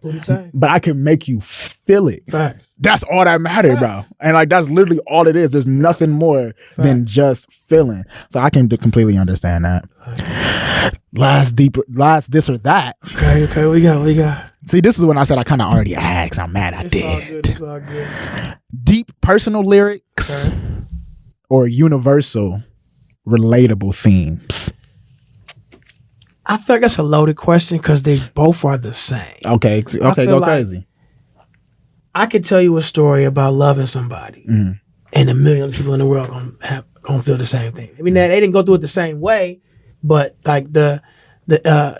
but I can make you feel it. Fact. That's all that matters, bro. And like that's literally all it is. There's nothing more than just feeling. So I can completely understand that. Last this or that. Okay. What you got? See, this is when I said I kind of already asked. I'm mad I did. It's all good. Deep personal lyrics or universal relatable themes. I feel like that's a loaded question because they both are the same. Okay, go crazy. I could tell you a story about loving somebody, and 1 million people in the world gonna feel the same thing. I mean, they didn't go through it the same way, but like the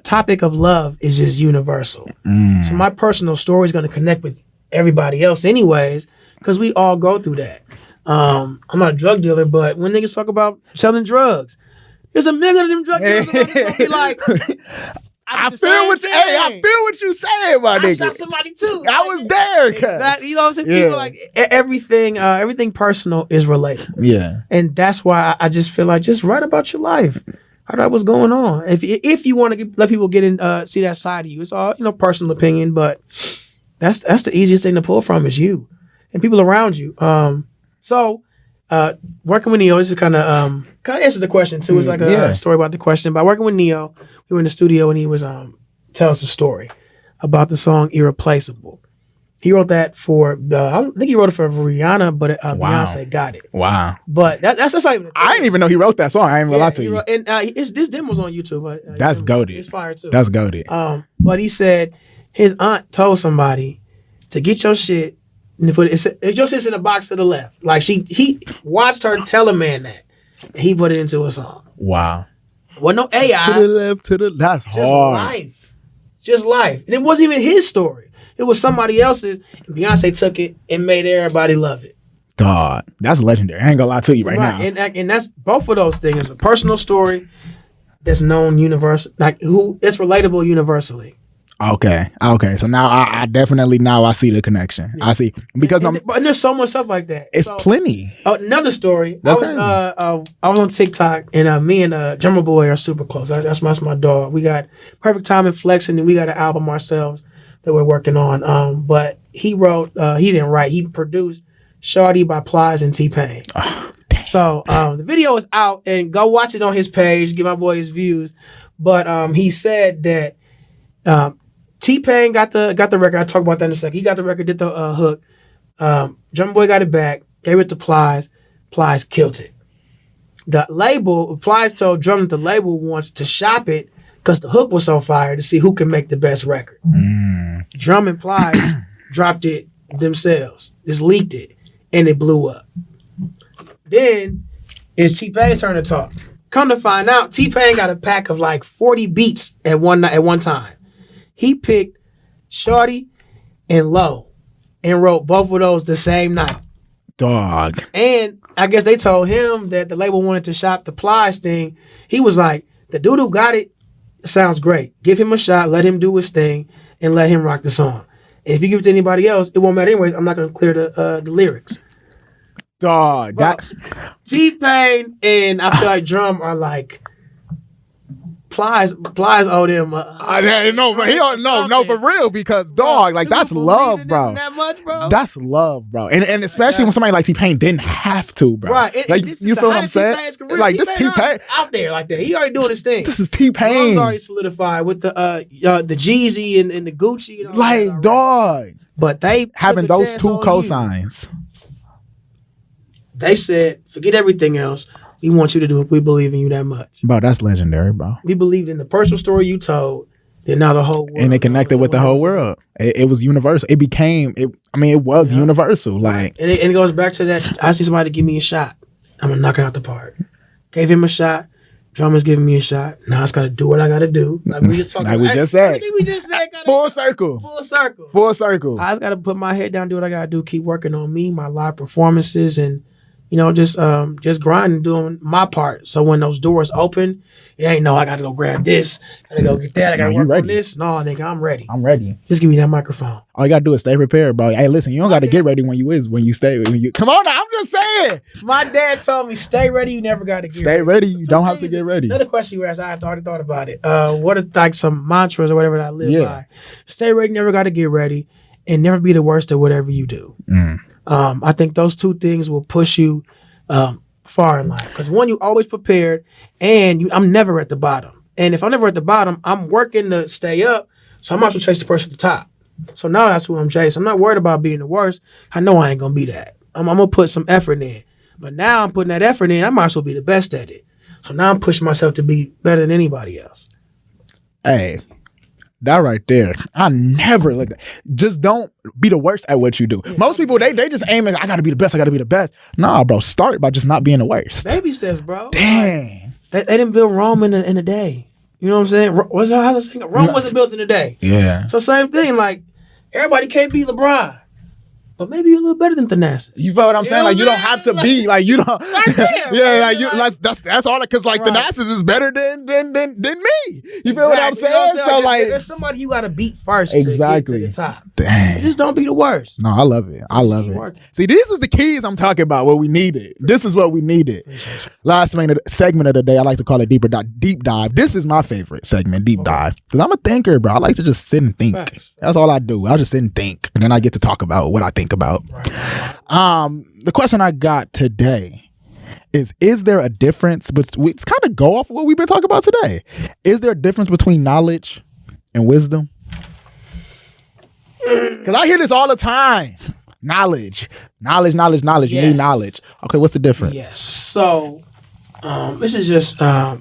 topic of love is just universal. So my personal story is gonna connect with everybody else, anyways, because we all go through that. I'm not a drug dealer, but when niggas talk about selling drugs. There's 1 million of them drug dealers gonna be like, I feel what you saying, my nigga. I shot somebody too. I was there, exactly. You know what I'm saying? People like everything personal is relatable. Yeah, and that's why I just feel like just write about your life. Write about what's going on. If you want to let people get in, see that side of you, it's all personal opinion, but that's the easiest thing to pull from is you and people around you. Working with Neo, this is kind of answers the question too. It's like a story about the question. By working with Neo, we were in the studio and he was tell us a story about the song "Irreplaceable." He wrote that for I think he wrote it for Rihanna, but Beyonce got it. Wow! But that's just like I didn't even know he wrote that song. I ain't gonna lie to you. And this demo's on YouTube. That's goated. It's fire too. That's goated. But he said his aunt told somebody to get your shit and to put your shit's in the box to the left. Like he watched her tell a man that, and he put it into a song. Wow. Wasn't no AI. To the left, that's just hard. Just life. And it wasn't even his story. It was somebody else's. And Beyonce took it and made everybody love it. Dog, that's legendary. I ain't gonna lie to you right now. And that's both of those things. A personal story that's known universal, like it's relatable universally. Okay. So now I definitely I see the connection. Yeah. I see because and there's so much stuff like that. It's plenty. Another story. I was on TikTok and me and Drummer Boy are super close. That's my dog. We got Perfect Time and Flexing, and we got an album ourselves that we're working on. But he wrote, he didn't write, he produced Shawty by Plies and T-Pain. Oh, so the video is out, and go watch it on his page, give my boy his views. But he said that T-Pain got the record. I'll talk about that in a second. He got the record, did the hook. Drummer Boy got it back, gave it to Plies. Plies killed it. The label, Plies told Drum that the label wants to shop it because the hook was so fire to see who can make the best record. Drum and Plies dropped it themselves, just leaked it, and it blew up. Then it's T-Pain's turn to talk. Come to find out, T-Pain got a pack of like 40 beats at one time. He picked Shorty and Low and wrote both of those the same night. Dog. And I guess they told him that the label wanted to shop the Plies thing. He was like, the dude who got it sounds great. Give him a shot, let him do his thing, and let him rock the song. And if you give it to anybody else, it won't matter anyways. I'm not going to clear the lyrics. Dog. Bro, T-Pain and I feel like Drum are like, Plies owe them. No, for real, because dog, like that's love, bro. That much, bro. That's love, bro, and especially when somebody like T-Pain didn't have to, bro. Right, like you feel what I'm saying? Like this T-Pain out there like that. He already doing his thing. This is T-Pain. Drum's already solidified with the Jeezy and the Gucci. And all like that dog, but they having those two cosigns. They said, forget everything else. We want you to do it. We believe in you that much. Bro, that's legendary, bro. We believed in the personal story you told, then now the whole world. And it connected with the whole world. It was universal. It was universal. Like, and it goes back to that, I see somebody give me a shot. I'm going to knock it out the park. Gave him a shot. Drummer's giving me a shot. Now it's got to do what I got to do. Like we just talked like we just said. Full circle. I just got to put my head down, do what I got to do, keep working on me, my live performances, and just grinding, doing my part. So when those doors open, it ain't no, I got to go grab this, I got to go get that, I got to work on this. No, nigga, I'm ready. Just give me that microphone. All you got to do is stay prepared, bro. Hey, listen, you don't got to get ready when you stay. Come on now, I'm just saying. My dad told me, stay ready, you never got to get ready. Stay ready, you don't have to get ready. Another question you asked, I had already thought about it. What are like some mantras or whatever that I live by? Stay ready, never got to get ready, and never be the worst at whatever you do. I think those two things will push you far in life. Because one, you always prepared, and I'm never at the bottom. And if I'm never at the bottom, I'm working to stay up, so I'm also chasing the person at the top. So now that's who I'm chasing. I'm not worried about being the worst. I know I ain't going to be that. I'm going to put some effort in. But now I'm putting that effort in, I might as well be the best at it. So now I'm pushing myself to be better than anybody else. Hey. That right there, I never look at. Just don't be the worst at what you do. Most people, they just aim at, I gotta be the best. Nah, bro, start by just not being the worst. Baby steps, bro. Dang. They didn't build Rome in a day. You know what I'm saying? Rome wasn't built in a day. Yeah. So same thing, like, everybody can't be LeBron. But maybe you're a little better than Thanasis. You feel what I'm saying? Like, you don't have to be like you don't. Right there, yeah, like you. That's all. Because like Thanasis is better than me. You feel what I'm saying? So like, there's somebody you got to beat first. Exactly. To get to the top. Dang. Just don't be the worst. No, I love it. See, these is the keys I'm talking about. What we needed. This is what we needed. Last segment of the day, I like to call it deep dive. This is my favorite segment, deep dive, because I'm a thinker, bro. I like to just sit and think. Facts. That's all I do. I just sit and think, and then I get to talk about what I think about. Right. The question I got today is there a difference, but we kind of go off of what we've been talking about today. Is there a difference between knowledge and wisdom? Because I hear this all the time. Knowledge. Yes. You need knowledge. Okay, what's the difference? Yes. So this is just I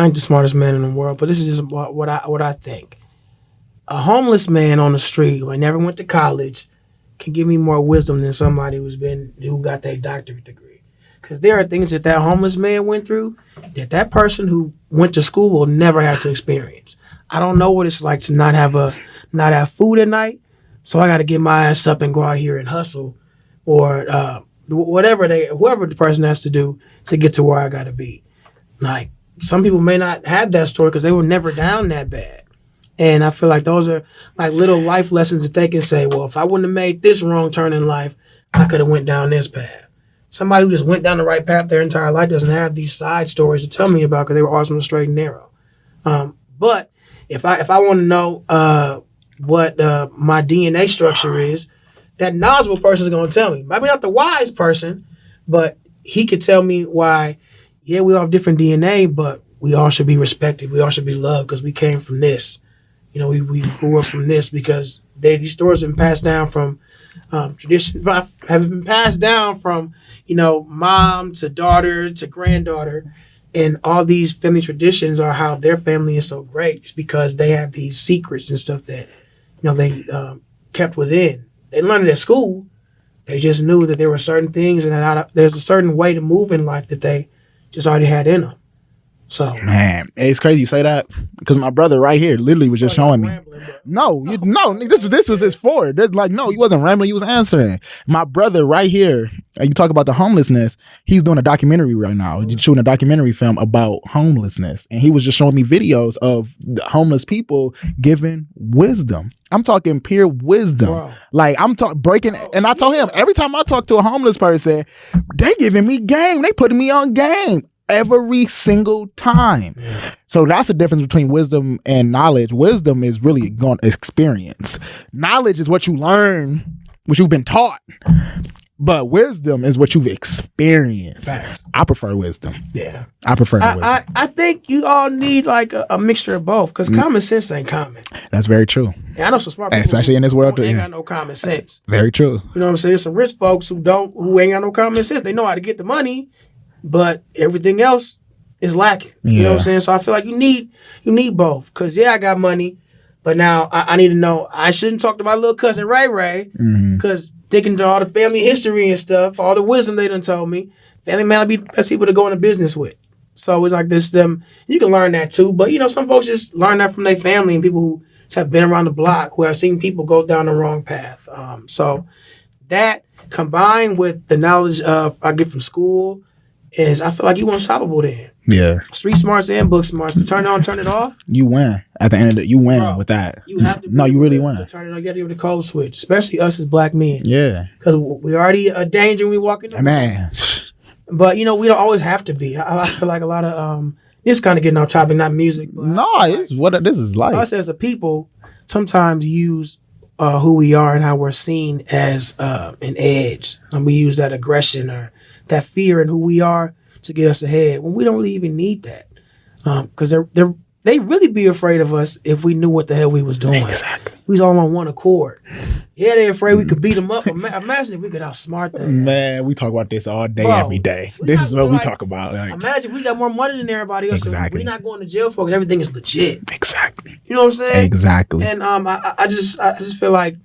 ain't the smartest man in the world, but this is just what I think. a homeless man on the street who never went to college can give me more wisdom than somebody who got their doctorate degree. Because there are things that homeless man went through that person who went to school will never have to experience. I don't know what it's like to not have food at night, so I got to get my ass up and go out here and hustle, or whoever the person has to do to get to where I got to be. Like, some people may not have that story because they were never down that bad. And I feel like those are like little life lessons that they can say, well, if I wouldn't have made this wrong turn in life, I could have went down this path. Somebody who just went down the right path their entire life doesn't have these side stories to tell me about because they were always on the straight and narrow. But if I want to know what my DNA structure is, that knowledgeable person is going to tell me. Maybe not the wise person, but he could tell me why, yeah, we all have different DNA, but we all should be respected. We all should be loved because we came from this. You know, we grew up from this because these stories have been passed down from tradition, have been passed down from, mom to daughter to granddaughter. And all these family traditions are how their family is so great. It's because they have these secrets and stuff that, they kept within. They learned it at school. They just knew that there were certain things and that there's a certain way to move in life that they just already had in them. So, man, it's crazy you say that because my brother right here literally was just showing me. This was his forward. Like, no, he wasn't rambling. He was answering. My brother right here. You talk about the homelessness. He's doing a documentary right now. He's shooting a documentary film about homelessness, and he was just showing me videos of the homeless people giving wisdom. I'm talking pure wisdom. Wow. Like, I'm breaking, and I told him every time I talk to a homeless person, they giving me game. They putting me on game. Every single time. Yeah. So that's the difference between wisdom and knowledge. Wisdom is really going to experience. Knowledge is what you learn, what you've been taught. But wisdom is what you've experienced. Fact. I prefer wisdom. Yeah. I prefer wisdom. I think you all need like a mixture of both because common sense ain't common. That's very true. And I know some smart people especially in this world. Who ain't got no common sense. Very true. You know what I'm saying? There's some rich folks who ain't got no common sense. They know how to get the money, but everything else is lacking. You know what I'm saying? So I feel like you need both. Because, yeah, I got money, but now I need to know I shouldn't talk to my little cousin Ray because digging into all the family history and stuff, all the wisdom they done told me, family may not be the best people to go into business with. So it's like this, you can learn that too. But, some folks just learn that from their family and people who have been around the block, who have seen people go down the wrong path. So that combined with the knowledge I get from school, I feel like you unstoppable then. Yeah. Street smarts and book smarts. Turn it on, turn it off. You win. At the end of it, you win with that. You have to. No, you really win. Turn it on. You got to be able to code switch, especially us as black men. Yeah. Because we already a danger when we walk in the man. But, we don't always have to be. I feel like a lot of, this kind of getting off topic, not music. But this is life. Us as a people sometimes use who we are and how we're seen as an edge. And we use that aggression or that fear in who we are to get us ahead when we don't really even need that. Because they really be afraid of us if we knew what the hell we was doing. Exactly. We was all on one accord. Yeah, they're afraid we could beat them up. Imagine if we could outsmart them. Man, we talk about this all day, every day. This is what we talk about. Like, imagine if we got more money than everybody else. Exactly. We're not going to jail for it. Everything is legit. Exactly. You know what I'm saying? Exactly. And I just feel like,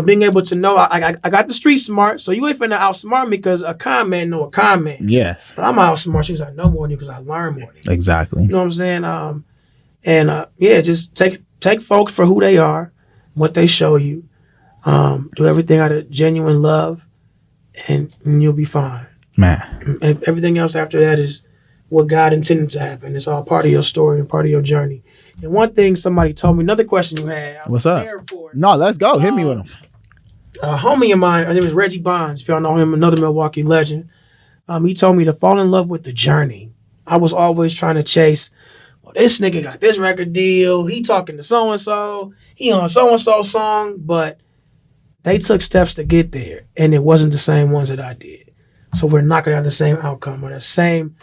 being able to know, I got the street smart, so you ain't finna outsmart me because a con man know a con man. Yes. But I'm outsmart you because I know more than you because I learn more than you. Exactly. You know what I'm saying? Just take folks for who they are, what they show you. Do everything out of genuine love, and you'll be fine. Man. And everything else after that is what God intended to happen. It's all part of your story and part of your journey. And one thing somebody told me, another question you had. What's up? No, let's go. Hit me with him. A homie of mine, her name is Reggie Bonds. If y'all know him, another Milwaukee legend. He told me to fall in love with the journey. I was always trying to chase, well, this nigga got this record deal. He talking to so-and-so. He on so-and-so song. But they took steps to get there. And it wasn't the same ones that I did. So we're not going to have the same outcome or the same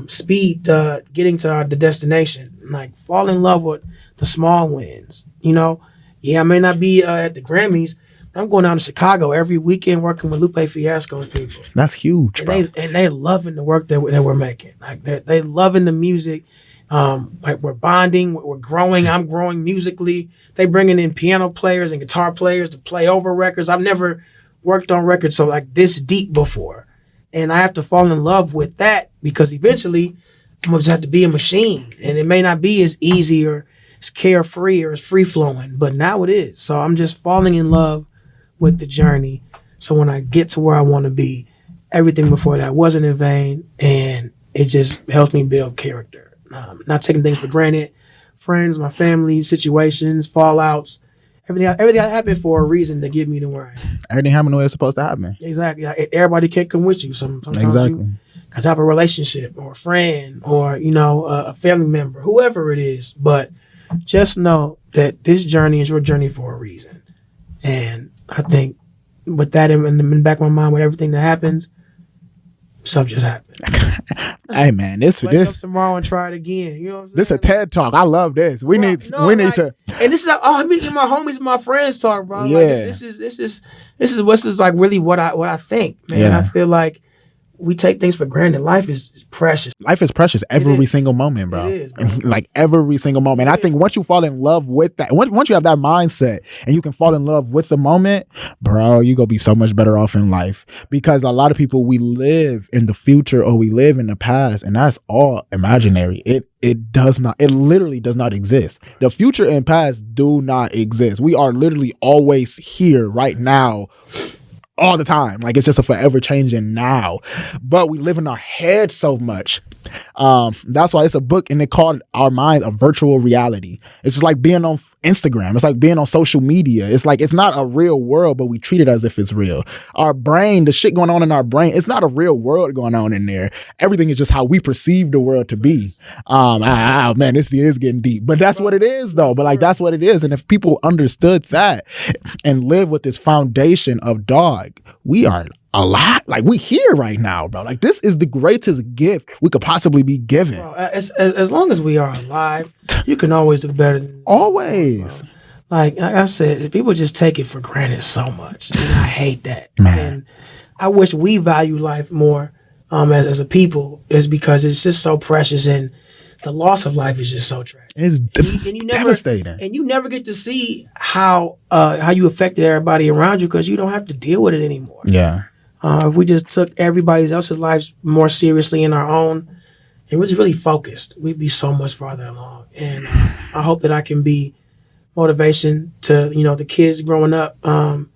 speed getting to the destination. Like, fall in love with the small wins. Yeah, I may not be at the Grammys, but I'm going down to Chicago every weekend working with Lupe Fiasco's people. That's huge, bro. And they loving the work that we're making. Like, they loving the music. Like we're bonding, we're growing. I'm growing musically. They bringing in piano players and guitar players to play over records. I've never worked on records so like this deep before, and I have to fall in love with that because eventually I'm gonna just have to be a machine, and it may not be as easy or as carefree or as free flowing, but now it is. So I'm just falling in love with the journey. So when I get to where I want to be, everything before that wasn't in vain, and it just helps me build character. Not taking things for granted. Friends, my family, situations, fallouts, everything happened for a reason to get me to where I am. Everything happened the way it's supposed to happen. Exactly. Everybody can't come with you. Sometimes Exactly. you got to have a relationship or a friend or, a family member, whoever it is. But just know that this journey is your journey for a reason. And I think with that in the back of my mind, with everything that happens, stuff just happens. Hey man, Wake up tomorrow and try it again. You know what I'm saying? This a TED talk. I love this. We need to. And this is I'm meeting my homies and my friends talk, bro. Yeah. Like this is what's like really what I think, man. Yeah. I feel like we take things for granted. Life is precious. Life is precious every single moment, bro. It is, bro. Like every single moment. I think once you fall in love with that, once you have that mindset and you can fall in love with the moment, bro, you're going to be so much better off in life. Because a lot of people, we live in the future or we live in the past, and that's all imaginary. It literally does not exist. The future and past do not exist. We are literally always here right now, all the time. Like it's just a forever changing now, but we live in our head so much. That's why it's a book and they called Our Mind a Virtual Reality. It's just like being on Instagram. It's like being on social media. It's like, it's not a real world, but we treat it as if it's real. Our brain, the shit going on in our brain, it's not a real world going on in there. Everything is just how we perceive the world to be. Man, this is getting deep, but that's what it is though. But like, that's what it is. And if people understood that and live with this foundation of dog, we are a lot. Like we here right now, bro. Like this is the greatest gift we could possibly be given. Bro, as long as we are alive, you can always do better. Always. Like I said, people just take it for granted so much, and I hate that. Man. And I wish we value life more as a people, is because it's just so precious, and the loss of life is just so tragic. It's devastating. And you never get to see how you affected everybody around you because you don't have to deal with it anymore. Yeah. If we just took everybody else's lives more seriously in our own, and we're just really focused, we'd be so much farther along. And I hope that I can be motivation to the kids growing up, and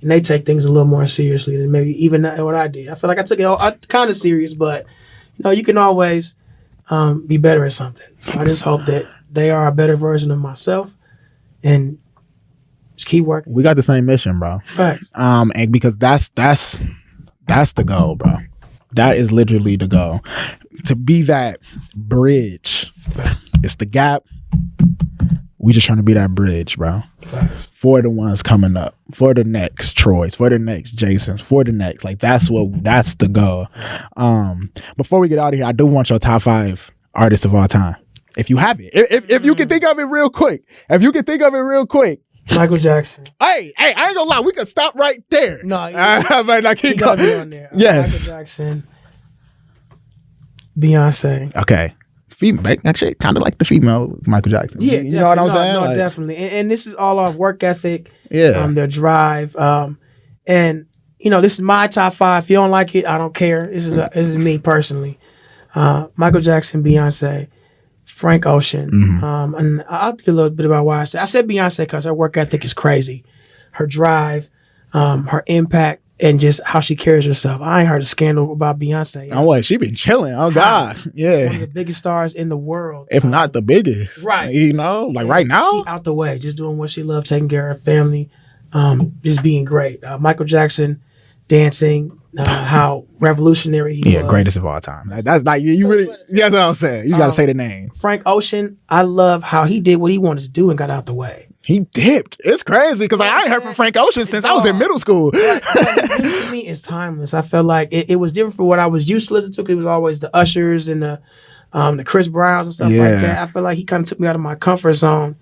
they take things a little more seriously than maybe even what I did. I feel like I took it kind of serious, but you can always be better at something. So I just hope that they are a better version of myself, and just keep working. We got the same mission, bro. Facts. And because that's the goal, bro. That is literally the goal. To be that bridge. It's the gap. We just trying to be that bridge, bro. For the ones coming up, for the next Troys, for the next Jasons, for the next, like that's the goal. Before we get out of here, I do want your top 5 artists of all time. If you have it, if you can think of it real quick, Michael Jackson. Hey, I ain't gonna lie, we can stop right there. No, but I keep going. Be on there. Yes. Michael Jackson, Beyonce. Okay. Female, actually, kind of like the female Michael Jackson. Yeah, you know what I'm saying? No, definitely. And this is all off work ethic. Yeah. Their drive. And this is my top 5. If you don't like it, I don't care. This is me personally. Michael Jackson, Beyonce, Frank Ocean. Mm-hmm. And I'll tell you a little bit about why I said Beyonce, because her work ethic is crazy. Her drive, her impact, and just how she carries herself. I ain't heard a scandal about Beyonce. Oh, wait, she been chilling. Oh, God. Yeah. One of the biggest stars in the world. If not the biggest. Right. Like right now. She out the way, just doing what she loved, taking care of her family, just being great. Michael Jackson, dancing, how revolutionary he was. Yeah, greatest of all time. That's like, you really, that's what I'm saying. You got to say the name. Frank Ocean, I love how he did what he wanted to do and got out the way. He dipped. It's crazy because I ain't heard from Frank Ocean since I was in middle school. To me, it's timeless. I felt like it was different from what I was used to listening to, because it was always the Ushers and the Chris Browns and stuff like that. I feel like he kind of took me out of my comfort zone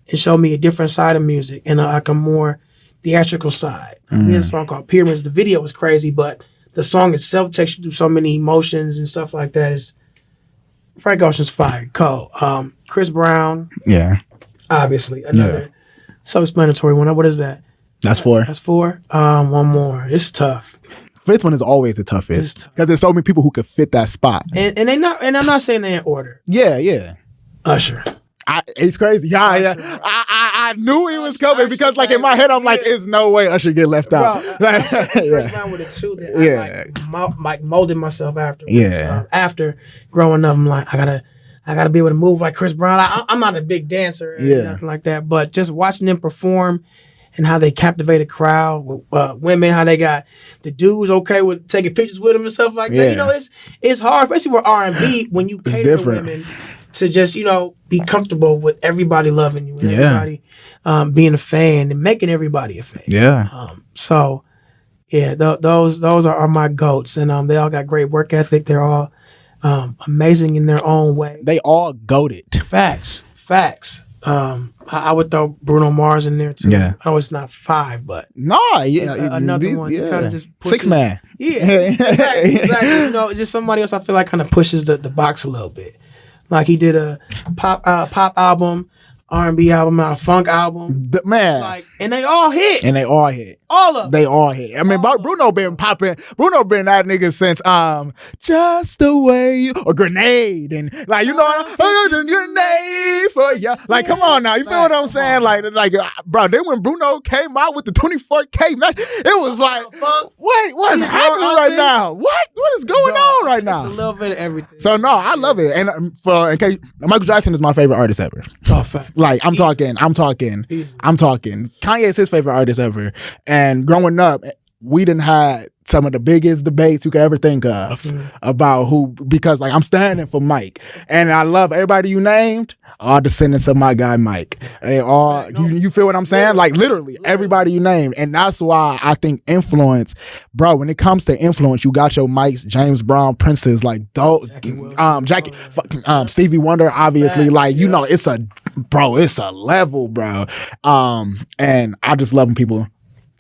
and showed me a different side of music and like a more theatrical side. He had a song called Pyramids. The video was crazy, but the song itself takes you through so many emotions and stuff like that. Frank Ocean's fire. Cold. Chris Brown. Yeah. Obviously. Another self-explanatory one. What is that? That's 4. That's 4. One more. It's tough. 5th one is always the toughest because there's so many people who could fit that spot. And they not. And I'm not saying they're in order. Yeah. Usher. It's crazy. Yeah. I knew he was coming because, like, in my head, I'm like, "There's no way Usher get left out." Chris Brown with a 2 that I like molded myself after. After growing up, I'm like, I gotta be able to move like Chris Brown. I'm not a big dancer or nothing like that, but just watching them perform and how they captivate a crowd with women, how they got the dudes okay with taking pictures with them and stuff like that. You know, it's hard, especially with R&B when you cater to women to just, be comfortable with everybody loving you and everybody being a fan and making everybody a fan. Yeah. Those are my GOATs, and they all got great work ethic. They're all amazing in their own way. They all goated. Facts. I would throw Bruno Mars in there too. Yeah. I know it's not 5, but another one that kind of just pushes, 6 man. Yeah, exactly. Just somebody else I feel like kind of pushes the box a little bit. Like he did a pop album, R&B album, a funk album. And they all hit. All of them. They all hit. I mean, Bruno been popping. Bruno been that nigga since Just the Way You, or Grenade, and like, grenade for ya. Like, come on now, you feel what I'm saying? Like, bro, then when Bruno came out with the 24K match, it was like, wait, what's happening right now? What is going on right now? It's a little bit of everything. So no, I love it, and in case Michael Jackson is my favorite artist ever. Oh, fact. Like, I'm talking. Kanye is his favorite artist ever. And growing up, we didn't had some of the biggest debates you could ever think of about who, because like I'm standing for Mike, and I love everybody you named, all descendants of my guy Mike. They all, you feel what I'm saying? Like literally everybody you named, and that's why I think influence, bro. When it comes to influence, you got your Mikes, James Brown, Princes, like Jackie, Stevie Wonder, obviously. Like it's a level, bro. And I just love when people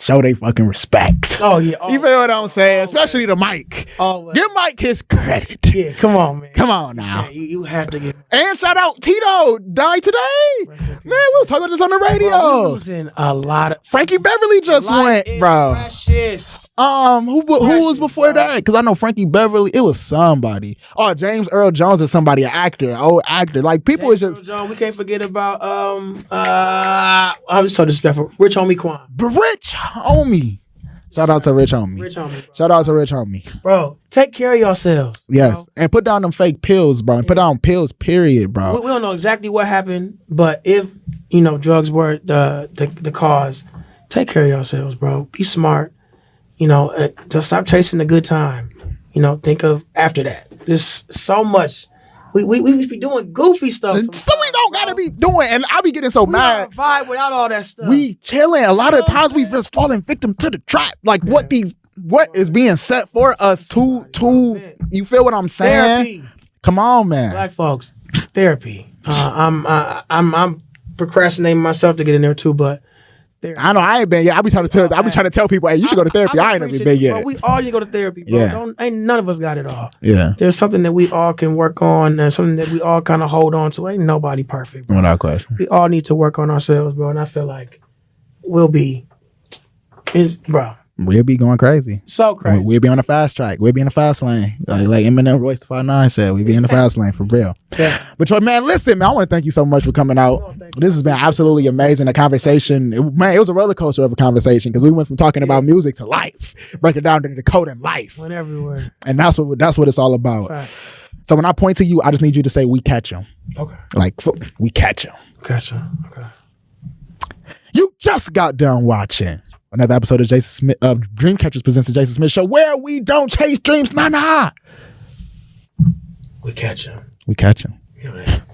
show they fucking respect. Oh yeah, you feel what I'm saying? Especially to Mike. Always. Give Mike his credit. Yeah, come on, man. Come on now. Yeah, you have to get. And shout out Tito, died today. Man, we was talking about this on the radio. Bro, we losing a lot of. Frankie Beverly just went, bro. Precious. Who was before that? Because I know Frankie Beverly. It was somebody. Oh, James Earl Jones is somebody, an actor, old actor. Like people James is just. Earl Jones, we can't forget about I'm so disrespectful. Rich Homie Quan. Rich Homie. Shout out to Rich Homie. Shout out to Rich Homie. Bro, take care of yourselves. Yes. And put down them fake pills, bro. And put down pills, period, bro. We don't know exactly what happened, but if, drugs were the cause, take care of yourselves, bro. Be smart. Just stop chasing the good time. Think of after that. There's so much. We be doing goofy stuff. So we don't gotta be doing, and I be getting so mad. Vibe without all that stuff. We chilling. A lot of times we just falling victim to the trap. Like what is being set for us to you feel what I'm saying? Therapy. Come on, man. Black folks, therapy. I'm procrastinating myself to get in there too, but therapy. I know I ain't been yet. I be trying to tell people, hey, you should go to therapy. I ain't never been yet. But we all need to go to therapy, bro. Yeah. Ain't none of us got it all. Yeah. There's something that we all can work on, and something that we all kind of hold on to. Ain't nobody perfect, bro. Without question. We all need to work on ourselves, bro. And I feel like we'll be going crazy. So crazy. We'll be on the fast track. We'll be in the fast lane. Like Eminem Royce the 5'9" said, we'll be in the fast lane for real. Yeah. But Troy, man, listen, man, I want to thank you so much for coming out. This has been absolutely amazing. The conversation, it was a roller coaster of a conversation because we went from talking about music to life, break it down to the code in life. Went everywhere. And that's what it's all about. Right. So when I point to you, I just need you to say, we catch him. Okay. Like, we catch him. Gotcha. Okay. You just got done watching another episode of Dreamcatchers presents the Jason Smith Show, where we don't chase dreams, nah. We catch him. We catch him. You know that.